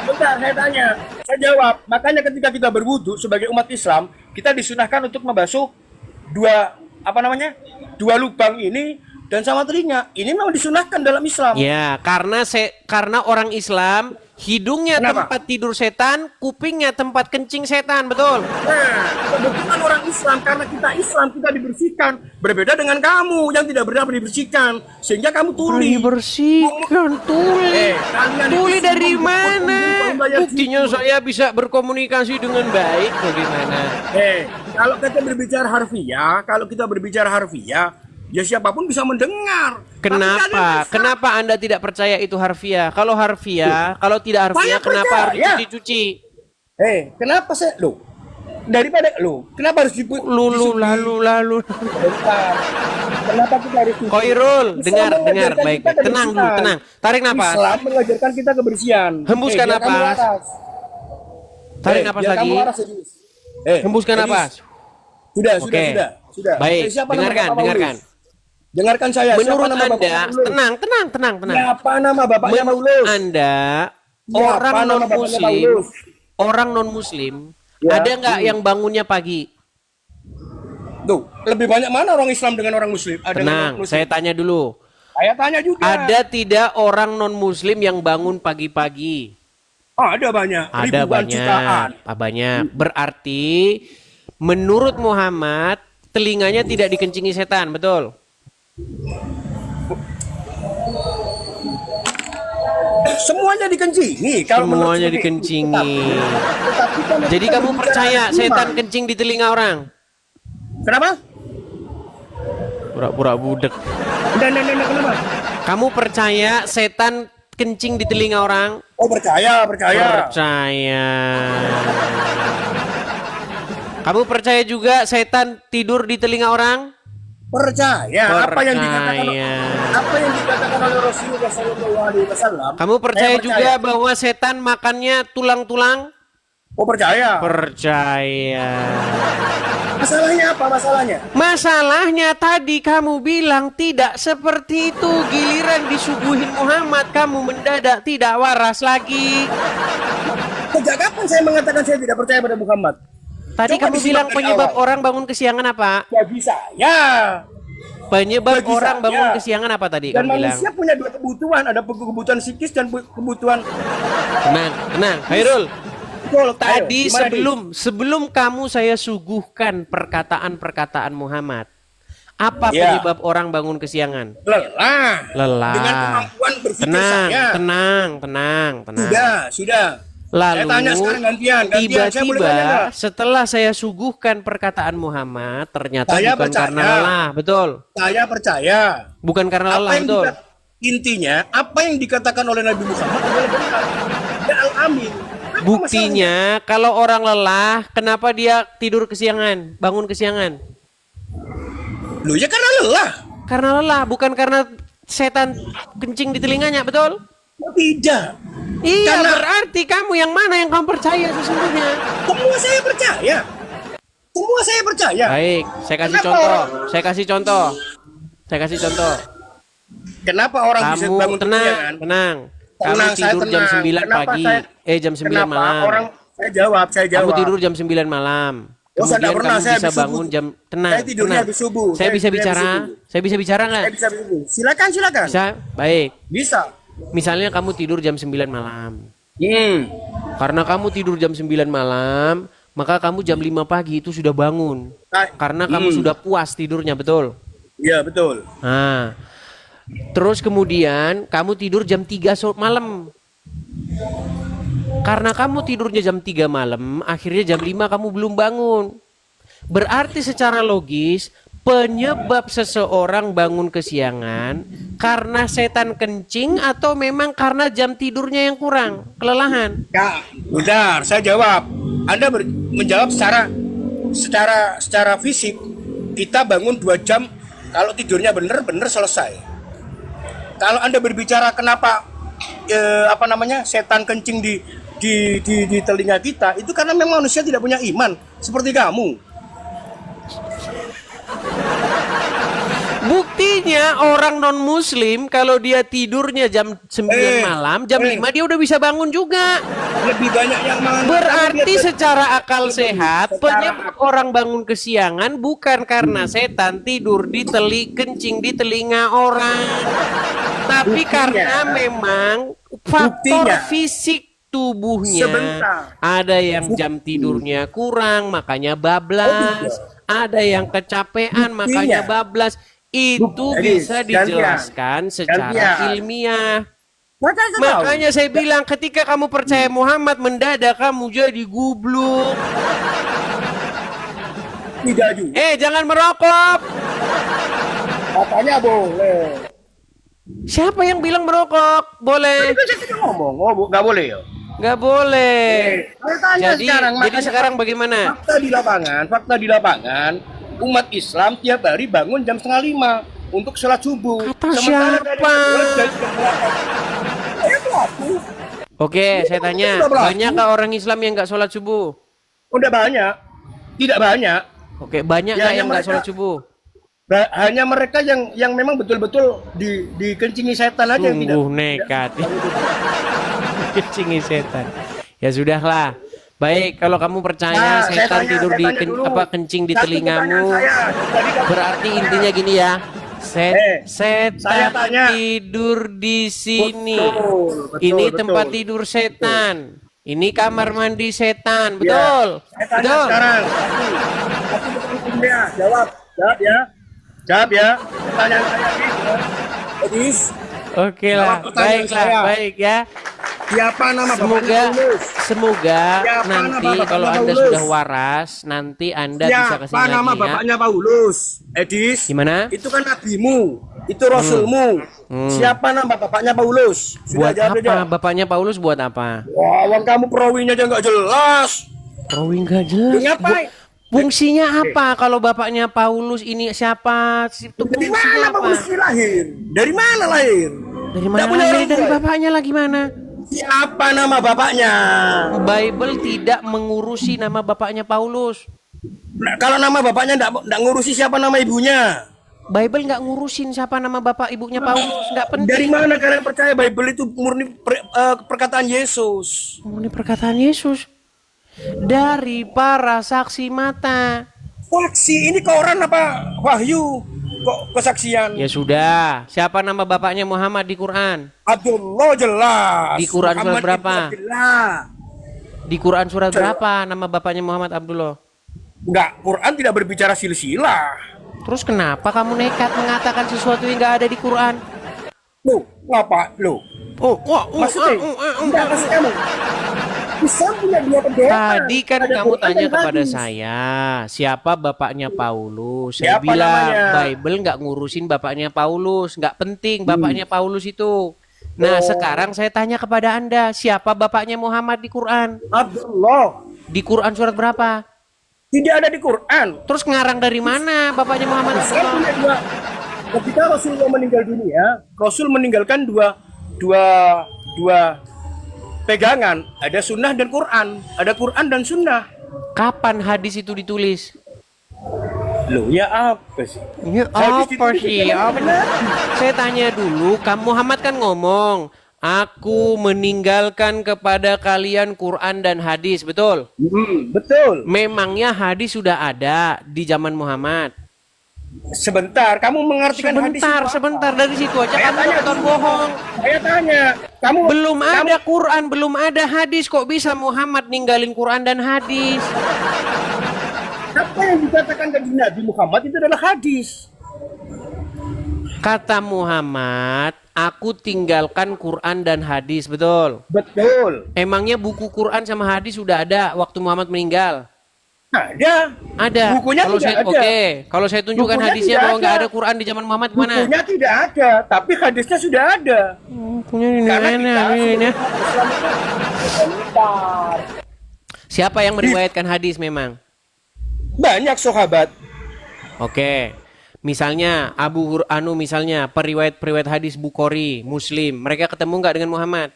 Bentar, saya tanya, saya jawab. Makanya ketika kita berwudu sebagai umat Islam, kita disunahkan untuk membasuh dua lubang ini dan sama telinga. Ini memang disunahkan dalam Islam. Ya, karena orang Islam hidungnya Kenapa? tempat tidur setan, kupingnya tempat kencing setan, betul? Nah, kebetulan orang Islam karena kita Islam kita dibersihkan. Berbeda dengan kamu yang tidak pernah dibersihkan, sehingga kamu tuli. Bersihkan tuli. Kalian Tuli itu dari semua mana? membayar Buktinya gitu. saya bisa berkomunikasi dengan baik. Bagaimana? Kalau kita berbicara harfiah, ya siapapun bisa mendengar. Tapi Kenapa? kalian bisa. Kenapa Anda tidak percaya itu harfiah? Kalau harfiah, kalau tidak harfiah, Saya kenapa harus percaya. dicuci? Kenapa saya kenapa harus Lalu. Bentar. Kenapa kita harus cuci? Khairul, Islam dengar, mengajarkan baik. kita Tenang dulu, kebersihan. tenang. Tarik napas. Islam mengajarkan kita kebersihan. Hembuskan biar kamu napas. waras. Tarik napas biar lagi. kamu waras, Edis. Hembuskan Edis. napas. Sudah. Baik, Siapa nama dengarkan, Bapak dengarkan. Paulus? Dengarkan saya. Menurut Siapa nama Bapak Anda, Paulus? tenang. Siapa nama bapaknya Menurut Paulus? Anda, Siapa orang nama non bapaknya muslim, Paulus? orang non muslim, Ya. ada nggak yang bangunnya pagi? Tuh, lebih banyak mana orang Islam dengan orang Muslim? Tenang, saya tanya dulu. Saya tanya juga. Ada tidak orang non muslim yang bangun pagi-pagi? Ada banyak. Ada Ribuan jutaan. banyak. Berarti menurut Muhammad telinganya tidak dikencingi setan, betul? Semuanya dikencingi. Kalau menurut Semuanya seperti itu. dikencingi. Tetapi kalau Jadi kita kamu berbicara percaya iman, setan kencing di telinga orang? Kenapa? Pura-pura budek. Enggak, kenapa? Kamu percaya setan kencing di telinga orang? Oh, percaya. Percaya. Kamu percaya juga setan tidur di telinga orang? Percaya. Apa yang Percaya. dikatakan oleh Rasulullah SAW. Kamu percaya juga bahwa setan makannya tulang-tulang? Oh, percaya. Percaya. Masalahnya apa masalahnya? Masalahnya tadi kamu bilang tidak seperti itu. Giliran disuguhin Muhammad, kamu mendadak tidak waras lagi. Sejak kapan saya mengatakan saya tidak percaya pada Muhammad? Tadi Coba kamu disimak bilang dari penyebab awal. orang bangun kesiangan apa? Bagi saya. Penyebab Bagi orang saya. bangun kesiangan apa tadi Dan kamu bilang? manusia punya dua kebutuhan, ada kebutuhan psikis dan kebutuhan. Tenang, Khairul. Betul, Tadi ayo, gimana, sebelum kamu saya suguhkan perkataan Muhammad. Apa Ya. penyebab orang bangun kesiangan? Di? Lelah. Dengan kemampuan berpikir saya. Tenang. Sudah. Lalu Saya tanya sekarang gantian. Saya boleh tanya tiba-tiba nggak? setelah saya suguhkan perkataan Muhammad, ternyata Saya bukan percaya. karena lelah, betul? Saya percaya. Bukan karena lelah, yang betul? intinya apa yang dikatakan oleh Nabi Muhammad adalah benar. Ya al-amin. Apa Buktinya kalau orang lelah, kenapa dia tidur kesiangan, bangun kesiangan? masalahnya? Loh ya karena lelah. Karena lelah, bukan karena setan kencing di telinganya, betul? Oh, tidak. Iya, Karena- berarti kamu yang mana yang kamu percaya sesungguhnya? Semua saya percaya. Baik, saya kasih Kenapa contoh. orang- Saya kasih contoh. Kenapa orang bisa Kamu bangun tenang. Tenang, Kamu saya tidur jam tenang. 9 Kenapa pagi. saya- Jam 9 Kenapa malam. orang saya jawab. Kamu tidur jam 9 malam. Oh, saya Kemudian nggak pernah, kamu saya bisa habis bangun subuh. jam tenang. Saya tidurnya tenang. habis subuh. Saya Saya bisa tidurnya bicara. habis subuh. Saya bisa bicara nggak? Saya bisa dulu. Silakan. Bisa? Baik. Bisa. Misalnya kamu tidur jam 9 malam. Hmm. Karena kamu tidur jam 9 malam, maka kamu jam 5 pagi itu sudah bangun. Karena kamu sudah puas tidurnya, betul? Iya, betul. Nah, terus kemudian kamu tidur jam 3 malam. Karena kamu tidurnya jam 3 malam, akhirnya jam 5 kamu belum bangun. Berarti secara logis, penyebab seseorang bangun kesiangan karena setan kencing atau memang karena jam tidurnya yang kurang, kelelahan? Ya, bentar, saya jawab. Anda menjawab secara fisik. Kita bangun 2 jam, kalau tidurnya benar selesai. Kalau Anda berbicara kenapa setan kencing di di telinga kita itu karena memang manusia tidak punya iman seperti kamu. Buktinya orang non muslim kalau dia tidurnya jam 9 malam, jam 5 dia udah bisa bangun juga. Lebih banyak yang mengandalkan Berarti dia- secara akal sehat, penyebab orang bangun kesiangan bukan karena setan tidur kencing di telinga orang, tapi karena memang faktor Buktinya. fisik tubuhnya. Sebentar. Ada yang jam tidurnya kurang, makanya bablas. Ada yang kecapean, makanya bablas. Itu bisa dijelaskan secara ilmiah. Makanya saya bilang ketika kamu percaya Muhammad, mendadak kamu jadi gubluk. Tidak juga. Jangan merokok. Katanya boleh. Siapa yang bilang merokok? Boleh. Kita ngomong, nggak boleh ya. Nggak boleh. Saya tanya Jadi makanya sekarang bagaimana? fakta di lapangan, umat Islam tiap hari bangun jam 4:30 untuk sholat subuh. Kata Sementara siapa? dari jam 8. Saya pelaku. Oke, saya tanya, Sudah berlaku. banyakkah orang Islam yang nggak sholat subuh? Udah banyak, tidak banyak. Oke, banyak Ya, nggak yang yang nggak mereka- sholat subuh? Hanya mereka yang memang betul-betul dikencingi setan aja yang tidak. Sungguh nekat. Kencingi setan. Ya sudahlah. Baik, kalau kamu percaya Nah, saya setan tanya- tidur saya di tanya dulu. kencing di Satu telingamu, pertanyaan saya. Tadi kamu- berarti intinya gini ya. saya Setan tanya. tidur di sini. Betul, Ini betul. tempat tidur setan. Ini kamar mandi setan. Ya. Betul. Saya tanya Betul. sekarang. Satu pertanyaan dia. Jawab ya. Jawab ya. Pertanyaan saya ini. Edis, Oke lah. Jawab pertanyaan Baiklah, saya. baik ya. siapa nama Semoga bapaknya Paulus? semoga Siapa nanti nama bapaknya kalau Anda Paulus? sudah waras, nanti Anda bisa Siapa kesini nama lagi ya. bapaknya Paulus? Edis. Gimana? Itu kan nabimu. Itu rasulmu. Siapa nama bapaknya Paulus? Sudah Buat jawab apa? aja. Bapaknya Paulus buat apa? Wah, orang kamu perawinya aja nggak jelas. Drawing gak jelas. Ngapain? Fungsinya apa kalau bapaknya Paulus ini siapa? Itu Dari fungsinya mana apa? Paulus ini lahir? Dari mana lahir? Dari Nggak mana? punya orang Dari tua. bapaknya lagi mana? Siapa nama bapaknya? Bible tidak mengurusi nama bapaknya Paulus. Nah, kalau nama bapaknya nggak ngurusi siapa nama ibunya? Bible nggak ngurusin siapa nama bapak ibunya Paulus, nggak penting. Dari mana kalian percaya Bible itu murni perkataan Yesus? Ini perkataan Yesus dari para saksi mata. Saksi ini koran apa wahyu? Kok kesaksian? Ya sudah, siapa nama bapaknya Muhammad di Quran? Abdullah jelas. Di Quran surat Muhammad berapa? itu Abdullah. Di Quran surat berapa nama bapaknya Muhammad Abdullah? Enggak, Quran tidak berbicara silsilah. Terus kenapa kamu nekat mengatakan sesuatu yang nggak ada di Quran? Loh, ngapa? Loh, Oh, wah, maksudnya? Enggak, maksud kamu? Islam punya dua pendeta. Tadi kan Ada kamu Quran tanya dan kepada hadis. saya, siapa bapaknya Paulus? Saya Siapa bilang namanya? Bible nggak ngurusin bapaknya Paulus, nggak penting bapaknya Paulus itu. Nah, sekarang saya tanya kepada Anda, siapa bapaknya Muhammad di Quran? Abdullah. Di Quran surat berapa? Tidak ada di Quran. Terus ngarang dari mana bapaknya Muhammad Islam Abdullah? punya dua. Ketika Rasulullah meninggal dunia, Rasul meninggalkan dua pegangan. Ada sunnah dan Quran. Ada Quran dan sunnah. Kapan hadis itu ditulis? Loh, ya apa sih? Ya, Hadis apa itu sih? tidak Apa- benar. Saya tanya dulu, kamu Muhammad kan ngomong, aku meninggalkan kepada kalian Quran dan hadis, betul? Betul. Memangnya hadis sudah ada di zaman Muhammad? Sebentar, kamu mengartikan hadis itu apa? Sebentar dari situ aja Saya kamu tanya nonton dulu. bohong. Saya tanya, kamu Belum kamu- ada Quran, belum ada hadis, kok bisa Muhammad ninggalin Quran dan hadis? apa yang dikatakan dari Nabi Muhammad itu adalah hadis. Kata Muhammad, aku tinggalkan Quran dan hadis, betul? Betul. Emangnya buku Quran sama hadis sudah ada waktu Muhammad meninggal? Ada. Ada. Bukunya Kalau tidak saya, ada. Oke, kalau saya tunjukkan Bukunya hadisnya tidak bahwa nggak ada. ada Quran di zaman Muhammad gimana? Bukunya tidak ada, tapi hadisnya sudah ada. Punya ini Karena mana, kita ini. Islam itu bentar. Siapa yang meriwayatkan hadis memang? Banyak sahabat. Oke. Misalnya misalnya periwayat hadis Bukhari, Muslim, mereka ketemu nggak dengan Muhammad?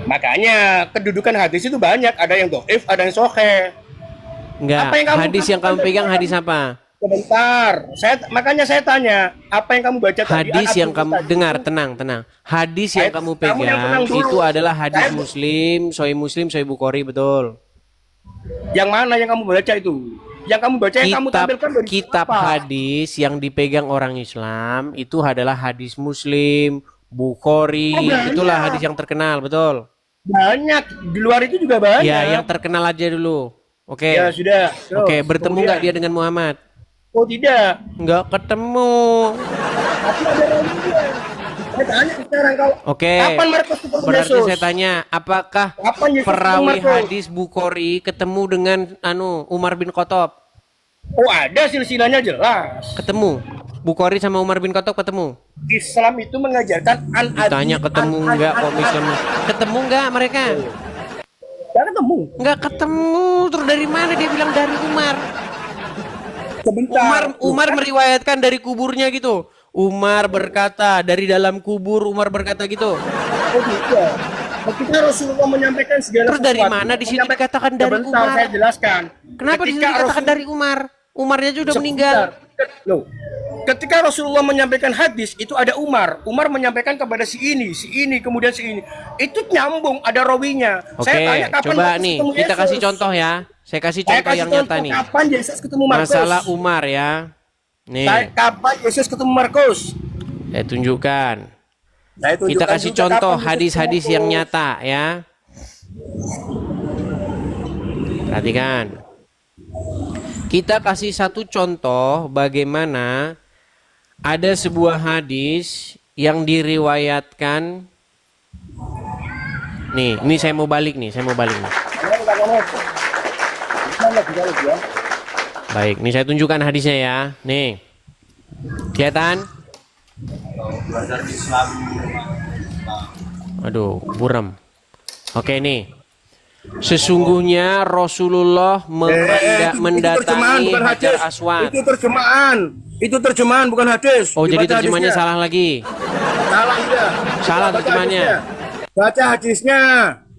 Makanya kedudukan hadis itu banyak, ada yang dhaif, ada yang sahih. Enggak, Apa yang kamu hadis yang kamu pegang hadis apa? Sebentar, makanya saya tanya, apa yang kamu baca tadi? Hadis yang An-Abdul kamu tadi. dengar, tenang. Hadis yang kamu Kamu yang pegang tenang dulu. itu adalah hadis Saya- Muslim, Sahih Bukhari, betul. Yang mana yang kamu baca itu? Yang kamu baca yang kamu Kitab tampilkan dari kitab apa? hadis yang dipegang orang Islam itu adalah hadis Muslim, Bukhari, Oh, banyak. itulah hadis yang terkenal, betul. Banyak, di luar itu juga banyak. Ya, yang terkenal aja dulu. Oke. Ya, sudah. Terus, Oke, bertemu kemudian- nggak dia dengan Muhammad? Oh tidak. Nggak ketemu. Tapi ada rawinya. Saya tanya sekarang kalau Oke. kapan Markus ketemu Berarti Yesus? saya tanya, apakah Kapan Yesus ketemu perawi Markus? hadis Bukhari ketemu dengan Umar bin Khattab? Oh ada silsilahnya jelas. Ketemu. Bukhari sama Umar bin Khattab ketemu. Islam itu mengajarkan Ditanya ketemu nggak kok Islam? Ketemu nggak mereka? Tidak ketemu. Nggak ketemu. Terus dari mana dia bilang dari Umar? Sebentar. Umar meriwayatkan dari kuburnya gitu. Umar berkata dari dalam kubur, Umar berkata gitu. Oh tidak. Ketika Rasulullah menyampaikan segala Terus dari sesuatu, mana di sini menyampaikan- dikatakan dari Sebentar, Umar? saya jelaskan. Kenapa di sini Ketika dikatakan Rasul- dari Umar? Umarnya juga Sebentar. meninggal. Loh, ketika Rasulullah menyampaikan hadis itu ada Umar. Umar menyampaikan kepada si ini, kemudian si ini. Itu nyambung, ada rawinya. Oke, coba nih kita kasih contoh ya. Saya kasih Saya contoh kasih yang contoh nyata nih. kapan Yesus ketemu Markus. Masalah Umar ya. Nih, Kapan Yesus ketemu Markus? saya tunjukkan. Saya Kita tunjukkan kasih juga contoh kapan Yesus hadis-hadis ketemu yang Markus. nyata ya. Perhatikan. Kita kasih satu contoh bagaimana ada sebuah hadis yang diriwayatkan. Nih, ini saya mau balik nih. Baik, nih saya tunjukkan hadisnya ya. Nih. Kelihatan? Aduh, buram. Oke nih. Sesungguhnya Rasulullah mendatangi bukan Hajar hadis. Aswad. Itu terjemahan bukan hadis. Oh, jadi Dibaca terjemahnya hadisnya. salah lagi. Salah ya. Salah Baca terjemahannya. hadisnya. Baca hadisnya.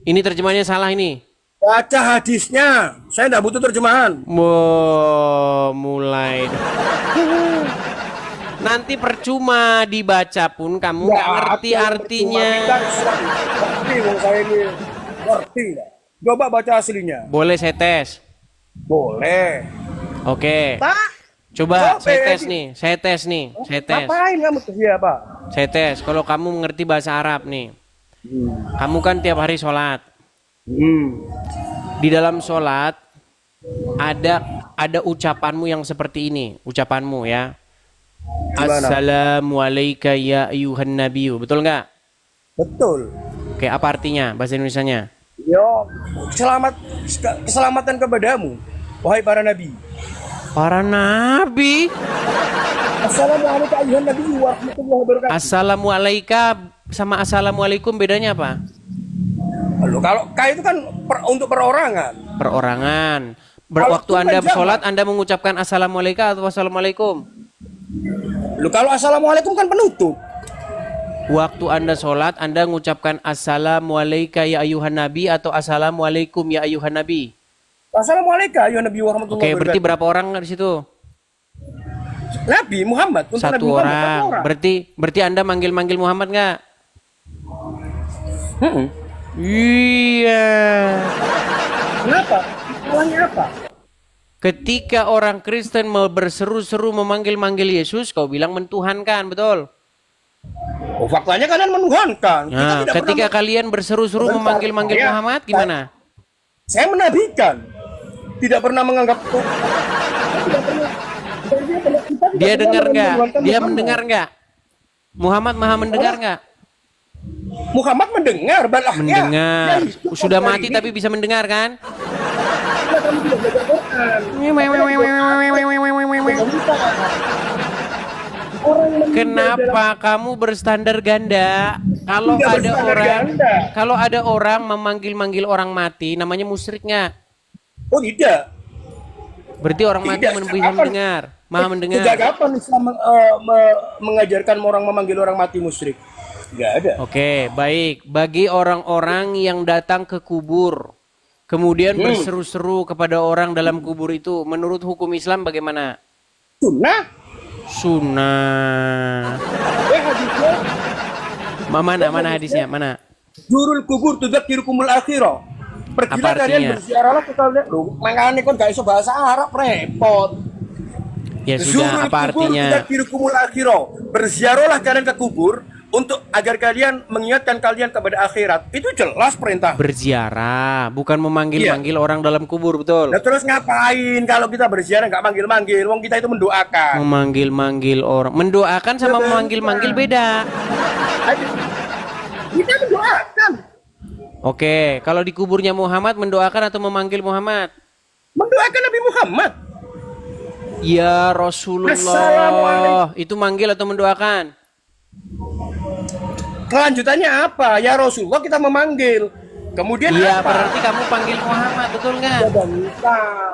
Ini terjemahnya salah ini. Baca hadisnya. Saya tidak butuh terjemahan. Wow, mulai. Nanti percuma dibaca pun kamu nggak ngerti artinya. Ngerti, wong saya ini ngerti. Coba baca aslinya. Boleh saya tes? Boleh. Oke. Pak, Coba Coba, saya tes Edi. nih. Saya tes nih. Saya tes. ngapain kamu ke siapa? Saya tes. Kalau kamu mengerti bahasa Arab nih. Kamu kan tiap hari sholat. Di dalam sholat ada ucapanmu yang seperti ini. Ucapanmu ya. Gimana? Assalamualaikum ya ayuhan nabiyu. Betul nggak? Betul. Oke, apa artinya bahasa Indonesianya? Yo, keselamatan kepadamu, wahai para nabi. Para nabi. Assalamualaikum ayuhan nabi warahmatullahi wabarakatuh. Assalamualaikum sama assalamualaikum bedanya apa? Loh, kalau itu kan untuk perorangan. Perorangan. Kalau Waktu itu Anda kan jamak. sholat Anda mengucapkan assalamualaikum atau assalamualaikum? Loh, kalau assalamualaikum kan penutup. Waktu Anda sholat Anda mengucapkan assalamualaikum ya ayuhan nabi atau assalamualaikum ya ayuhan nabi? Assalamualaikum ayuhan nabi warahmatullahi Oke, berarti wabarakatuh. berapa orang di situ? Nabi Muhammad untuk Satu Nabi Muhammad, orang. satu orang. Berarti Anda manggil-manggil Muhammad nggak? Mm-mm. Iya. Kenapa? Salahnya apa? Ketika orang Kristen mau berseru-seru memanggil-manggil Yesus, kau bilang mentuhankan, betul? Oh, faktanya kalian menuhankan. Kita Nah, tidak ketika pernah- kalian berseru-seru Sebentar, memanggil-manggil saya- Muhammad, gimana? Saya menabikan. Tidak pernah menganggap Dia dengar nggak? Dia mendengar nggak? Muhammad maha mendengar nggak? Muhammad mendengar, balahnya. Mendengar. Ya, itu Sudah hari mati ini. tapi bisa mendengar kan? Karena kamu tidak belajar Quran. Orang meninggal Kenapa kamu berstandar ganda? Kalau Tidak ada berstandar orang, ganda. kalau ada orang memanggil-manggil orang mati, namanya musyrik nggak? dalam- Oh tidak. Berarti orang mati Tidak, bisa apa? mendengar. Maha mendengar. Sejak kapan Islam mengajarkan orang memanggil orang mati musyrik? Nggak ada. Oke, baik. Bagi orang-orang yang datang ke kubur, kemudian berseru-seru kepada orang dalam kubur itu, menurut hukum Islam bagaimana? Sunnah. Sunnah. Hadisnya Mana hadisnya? Mana? Zurul kubur tudzakirukumul akhirah. Pergilah Apa kalian artinya? berziarahlah ke kalian. Loh, makanya kan gak iso bahasa Arab, repot. Ya sudah, apa artinya? Tudzakirukumul akhirah. Berziarahlah kalian ke kubur untuk agar kalian mengingatkan kalian kepada akhirat. Itu jelas perintah. Berziarah, bukan memanggil-manggil orang dalam kubur, betul? Nah terus ngapain kalau kita berziarah nggak manggil-manggil? Wong kita itu mendoakan. Memanggil-manggil orang. Mendoakan sama memanggil-manggil beda. Kita mendoakan. Oke, kalau di kuburnya Muhammad mendoakan atau memanggil Muhammad? Mendoakan Nabi Muhammad. Ya Rasulullah. Assalamualaikum. Itu manggil atau mendoakan? Kelanjutannya apa? Ya Rasulullah kita memanggil. Kemudian Iya, apa? berarti kamu panggil Muhammad, betul nggak? Ya, bentar.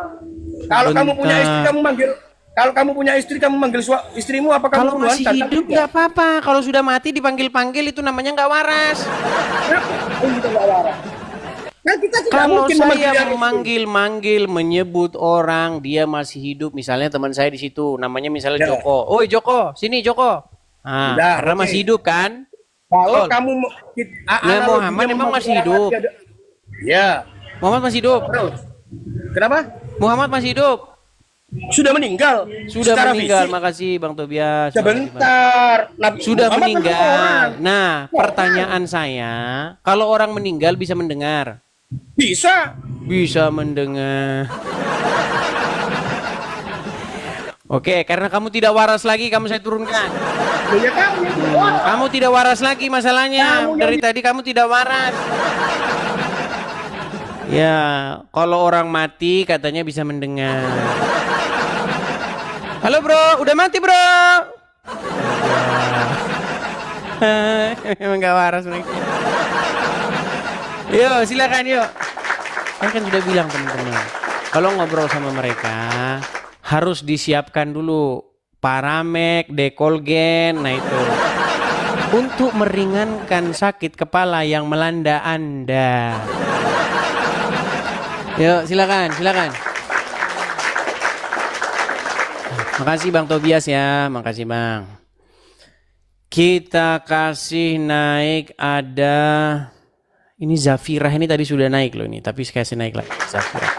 Kalau kamu punya istri kamu manggil. Kalau kamu punya istri kamu manggil istrimu apa kamu Kalau masih hantar? hidup nggak apa-apa. Kalau sudah mati dipanggil-panggil itu namanya nggak waras. Kita nggak waras. Kan kita tidak Kalau mungkin saya memanggil yang itu. memanggil-manggil, menyebut orang dia masih hidup, misalnya teman saya di situ, namanya misalnya Ya. Joko. Oi Joko, sini Joko. Nah, Udah, karena oke. masih hidup kan? Kalau Betul. kamu Nah, Muhammad emang masih hidup. Ya. Muhammad masih hidup. Terus. Kenapa? Muhammad masih hidup. Sudah meninggal. Sudah secara meninggal. fisik. Makasih Bang Tobias. Makasih, Bang. Sebentar. Nabi Sudah Muhammad kan meninggal. orang. Nah, pertanyaan saya, kalau orang meninggal bisa mendengar? Bisa. Bisa mendengar. Oke, karena kamu tidak waras lagi, kamu saya turunkan. Ya kamu. Kamu tidak waras lagi masalahnya. Dari tadi kamu tidak waras. Ya, kalau orang mati katanya bisa mendengar. Halo bro, udah mati bro. Emang gak waras mereka. Yuk, silakan yuk. Saya kan sudah bilang teman-teman, kalau ngobrol sama mereka harus disiapkan dulu Paramek, Dekolgen, nah itu untuk meringankan sakit kepala yang melanda Anda. Yuk, silakan. Makasih Bang Tobias ya, makasih Bang. Kita kasih naik ada ini Zafirah, ini tadi sudah naik loh ini, tapi saya kasih naik lagi Zafirah.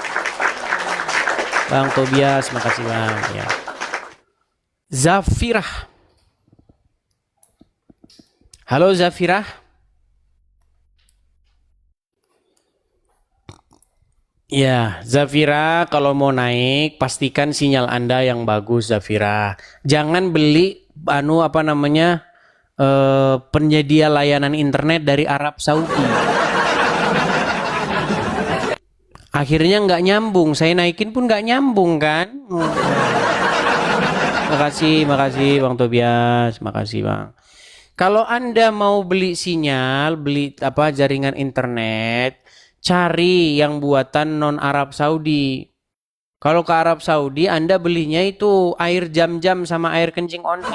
Bang Tobias, makasih Bang ya. Zafirah. Halo Zafirah. Ya, Zafira, kalau mau naik pastikan sinyal Anda yang bagus Zafira. Jangan beli penyedia layanan internet dari Arab Saudi. Akhirnya nggak nyambung, saya naikin pun nggak nyambung kan. Makasih Bang Tobias, makasih Bang. Kalau Anda mau beli sinyal, beli jaringan internet, cari yang buatan non Arab Saudi. Kalau ke Arab Saudi Anda belinya itu air jam-jam sama air kencing onta.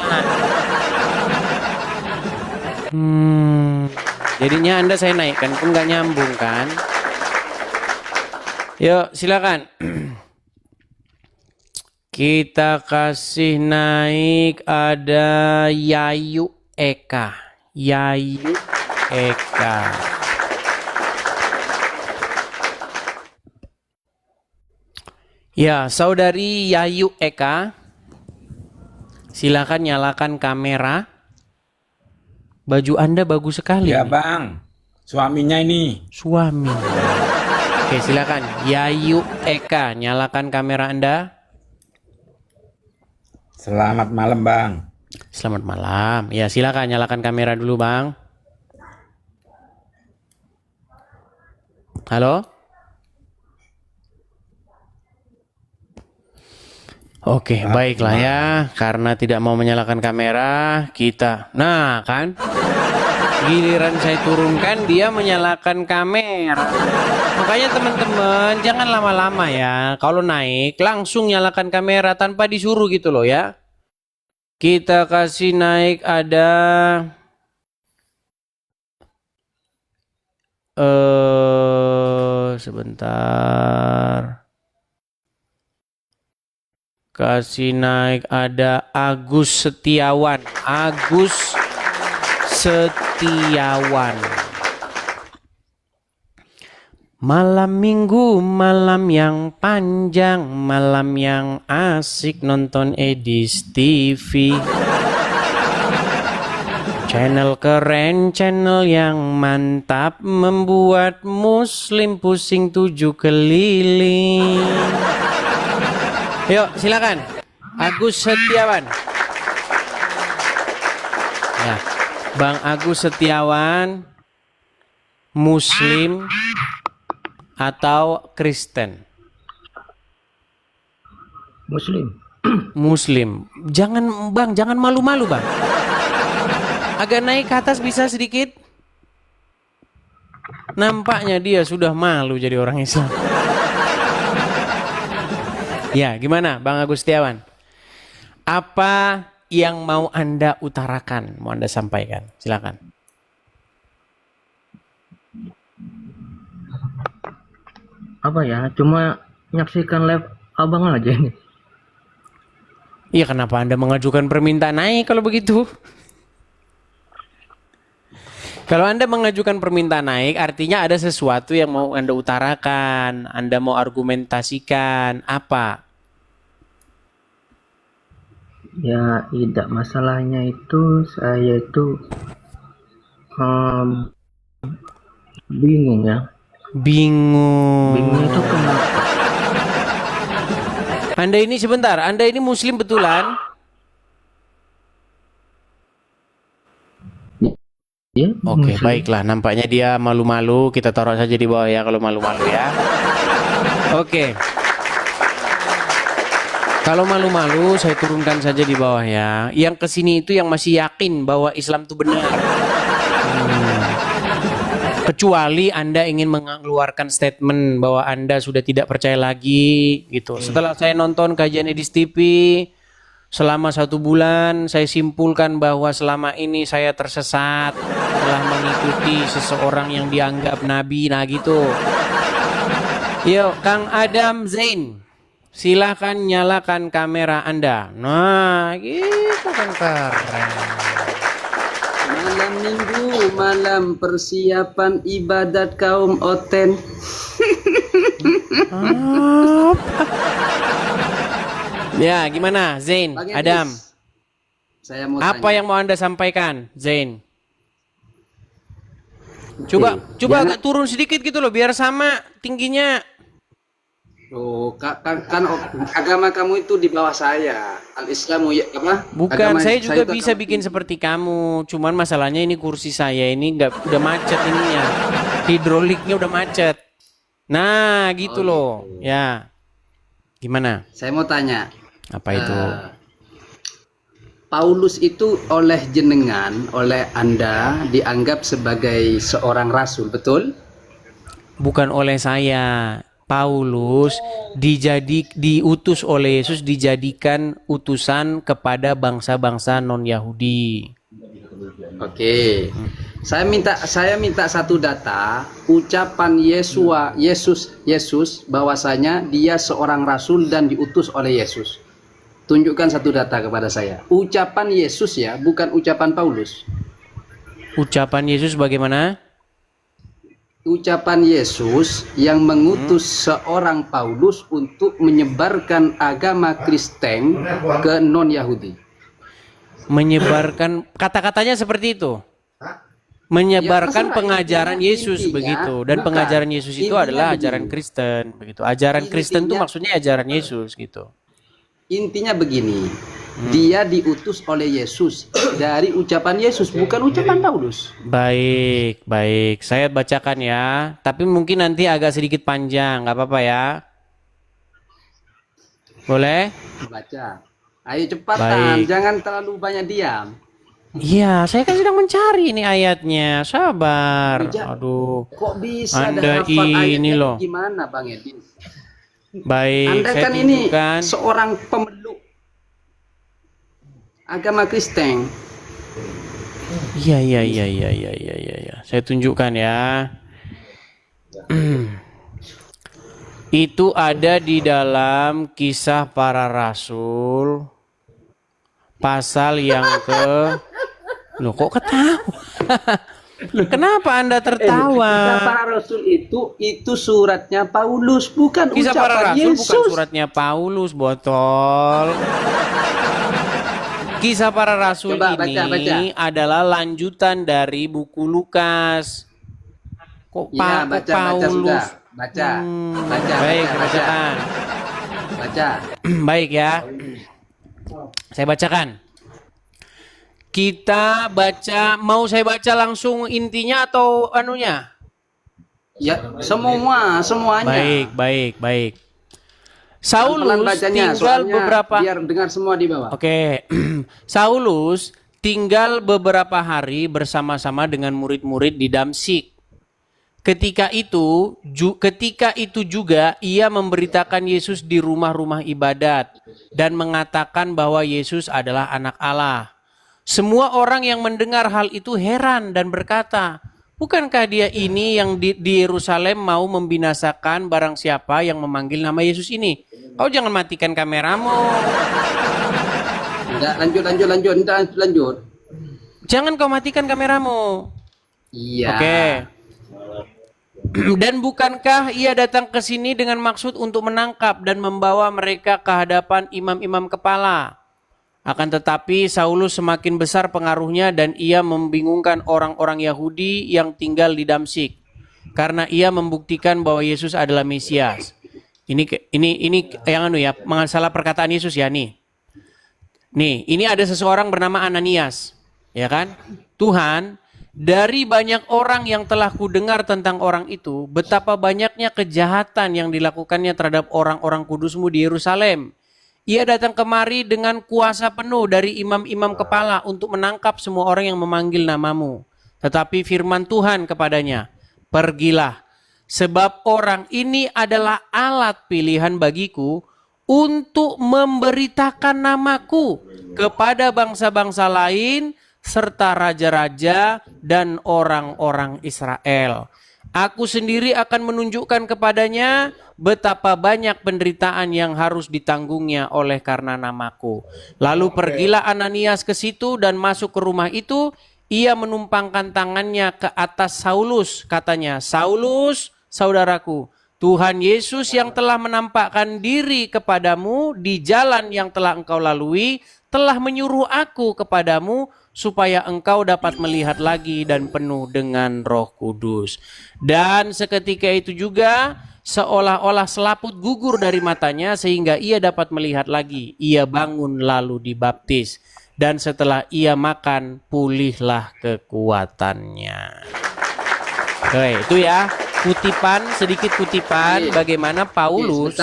Jadinya Anda saya naikkan pun nggak nyambung kan. Yuk silakan. Kita kasih naik ada Yayu Eka. Yayu Eka. Ya, saudari Yayu Eka, silakan nyalakan kamera. Baju Anda bagus sekali. Ya nih. bang, suaminya ini. Suami. Oke, silakan. Yayu Eka, nyalakan kamera Anda. Selamat malam bang. Selamat malam. Ya, silakan nyalakan kamera dulu, Bang. Halo? Oke, baiklah ya. Karena tidak mau menyalakan kamera, kita. Nah, kan? Giliran saya turunkan, dia menyalakan kamera. Makanya teman-teman, jangan lama-lama ya. Kalau naik, langsung nyalakan kamera tanpa disuruh gitu loh ya. Kita kasih naik ada... sebentar. Kasih naik ada Agus Setiawan. Agus Setiawan. Malam minggu, malam yang panjang, malam yang asik nonton Edis TV. Channel keren, channel yang mantap, membuat muslim pusing 7 keliling. Yuk, silakan. Agus Setiawan. Ya, Bang Agus Setiawan, Muslim atau Kristen? Muslim. Muslim. Jangan, Bang, jangan malu-malu, Bang. Agak naik ke atas bisa sedikit. Nampaknya dia sudah malu jadi orang Islam. Ya, gimana Bang Agus Setiawan? Apa yang mau Anda utarakan, mau Anda sampaikan? Silakan. Apa ya? Cuma menyaksikan live abang aja ini. Iya, kenapa Anda mengajukan permintaan naik kalau begitu? Kalau Anda mengajukan permintaan naik, artinya ada sesuatu yang mau Anda utarakan, Anda mau argumentasikan, apa? Ya, tidak, masalahnya itu saya itu bingung ya. Bingung. Bingung itu kenapa? Anda ini sebentar, Anda ini Muslim betulan? Ya, Oke, Muslim. baiklah. Nampaknya dia malu-malu. Kita taruh saja di bawah ya kalau malu-malu ya. Oke. Kalau malu-malu saya turunkan saja di bawah ya. Yang kesini itu yang masih yakin bahwa Islam itu benar. Kecuali Anda ingin mengeluarkan statement bahwa Anda sudah tidak percaya lagi gitu. Setelah saya nonton kajian Edis TV selama 1 bulan, saya simpulkan bahwa selama ini saya tersesat telah mengikuti seseorang yang dianggap nabi, nah gitu. Yuk, Kang Adam Zain, silahkan nyalakan kamera Anda. Nah, gitu kan keren. Malam minggu, malam persiapan ibadat kaum Oten. Ya, gimana Zain, Bang Adam? Edis, saya mau Apa tanya. yang mau Anda sampaikan, Zain? Coba agak turun sedikit gitu loh, biar sama tingginya. Oh, kan agama kamu itu di bawah saya. Al-Islamu ya apa? Bukan, Agama saya juga itu bisa agama bikin seperti kamu. Cuman masalahnya ini kursi saya ini udah macet ininya. Hidroliknya udah macet. Nah, gitu loh. Ya. Gimana? Saya mau tanya. Apa itu? Paulus itu oleh jenengan, oleh Anda dianggap sebagai seorang rasul, betul? Bukan oleh saya. Paulus diutus oleh Yesus, dijadikan utusan kepada bangsa-bangsa non-Yahudi. Oke. Saya minta satu data ucapan Yesus bahwasanya dia seorang rasul dan diutus oleh Yesus. Tunjukkan satu data kepada saya. Ucapan Yesus ya, bukan ucapan Paulus. Ucapan Yesus bagaimana? Ucapan Yesus yang mengutus seorang Paulus untuk menyebarkan agama Kristen ke non-Yahudi. Menyebarkan, kata-katanya seperti itu. Menyebarkan Ya, pengajaran Yesus intinya, begitu, dan bukan. pengajaran Yesus itu Intinya adalah begini. ajaran Kristen begitu. Ajaran Kristen itu Intinya- maksudnya ajaran Yesus gitu. Intinya begini, dia diutus oleh Yesus dari ucapan Yesus, bukan ucapan Paulus. Baik, baik. Saya bacakan ya. Tapi mungkin nanti agak sedikit panjang, nggak apa-apa ya. Boleh? Baca. Ayo cepatan, Baik. jangan terlalu banyak diam. Iya, saya kan sedang mencari ini ayatnya. Sabar. Bija. Aduh. Kok bisa Anda ada hafal ini ayatnya loh. gimana Bang Edi? Baik, Anda saya kan ini tunjukkan. seorang pemeluk agama Kristen. Iya. Saya tunjukkan ya. Itu ada di dalam Kisah Para Rasul pasal yang ke Loh, kok ketawa? Kenapa Anda Kisah tertawa? Para Rasul itu suratnya Paulus, bukan Kisah Para ucapan Rasul Yesus. bukan suratnya Paulus, botol. Kisah Para Rasul Coba, ini baca. adalah lanjutan dari buku Lukas. Kok Iya, kok baca Paulus? sudah. Baca. Baik, saya bacakan. Baca. Baik ya. Saya bacakan. Kita baca, mau saya baca langsung intinya atau anunya? Ya, semuanya. Baik. Pelan-pelan Saulus bacanya, tinggal soalnya beberapa biar dengar semua di bawah. Oke. Saulus tinggal beberapa hari bersama-sama dengan murid-murid di Damsyik. Ketika itu juga ia memberitakan Yesus di rumah-rumah ibadat dan mengatakan bahwa Yesus adalah anak Allah. Semua orang yang mendengar hal itu heran dan berkata, bukankah dia ini yang di Yerusalem mau membinasakan barang siapa yang memanggil nama Yesus ini? Kau jangan matikan kameramu. Enggak, lanjut. Jangan kau matikan kameramu. Iya. Oke. Dan bukankah ia datang ke sini dengan maksud untuk menangkap dan membawa mereka ke hadapan imam-imam kepala? Akan tetapi Saulus semakin besar pengaruhnya dan ia membingungkan orang-orang Yahudi yang tinggal di Damsyik karena ia membuktikan bahwa Yesus adalah Mesias. Ini yang masalah perkataan Yesus ya nih. Nih, ini ada seseorang bernama Ananias, ya kan? Tuhan, dari banyak orang yang telah kudengar tentang orang itu, betapa banyaknya kejahatan yang dilakukannya terhadap orang-orang kudusmu di Yerusalem. Ia datang kemari dengan kuasa penuh dari imam-imam kepala untuk menangkap semua orang yang memanggil namamu. Tetapi firman Tuhan kepadanya, pergilah, sebab orang ini adalah alat pilihan bagiku untuk memberitakan namaku kepada bangsa-bangsa lain serta raja-raja dan orang-orang Israel. Aku sendiri akan menunjukkan kepadanya betapa banyak penderitaan yang harus ditanggungnya oleh karena namaku. Lalu pergilah Ananias ke situ dan masuk ke rumah itu. Ia menumpangkan tangannya ke atas Saulus. Katanya, Saulus, saudaraku, Tuhan Yesus yang telah menampakkan diri kepadamu di jalan yang telah engkau lalui, telah menyuruh aku kepadamu supaya engkau dapat melihat lagi dan penuh dengan Roh Kudus. Dan seketika itu juga seolah-olah selaput gugur dari matanya sehingga ia dapat melihat lagi. Ia bangun lalu dibaptis. Dan setelah ia makan, pulihlah kekuatannya. Oke, itu ya sedikit kutipan bagaimana Paulus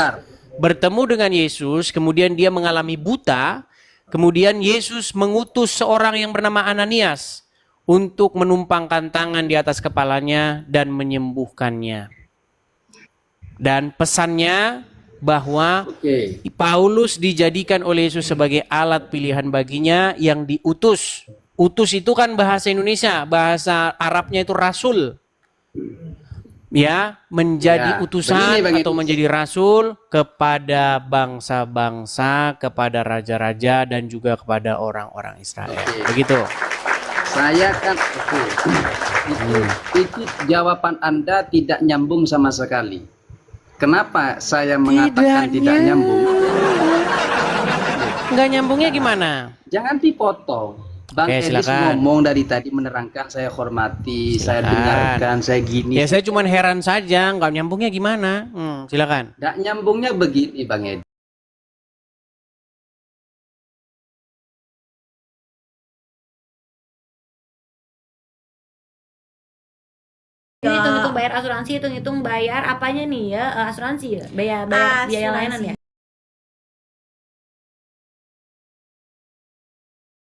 bertemu dengan Yesus, kemudian dia mengalami buta. Kemudian Yesus mengutus seorang yang bernama Ananias untuk menumpangkan tangan di atas kepalanya dan menyembuhkannya. Dan pesannya bahwa Paulus dijadikan oleh Yesus sebagai alat pilihan baginya yang diutus. Utus itu kan bahasa Indonesia, bahasa Arabnya itu rasul. Ya, menjadi utusan atau menjadi rasul kepada bangsa-bangsa, kepada raja-raja dan juga kepada orang-orang Israel. Begitu. Saya kan itu jawaban Anda tidak nyambung sama sekali. Kenapa saya mengatakan tidak nyambung? Enggak nyambungnya gimana? Jangan dipotong. Bang Edis ngomong dari tadi menerangkan, saya hormati, saya dengarkan, saya gini. Ya saya cuma heran saja, nggak nyambungnya gimana? Silakan. Nggak nyambungnya begini Bang Edis. Hitung-hitung bayar asuransi, hitung-hitung bayar apanya nih ya, asuransi ya, biaya layanan ya.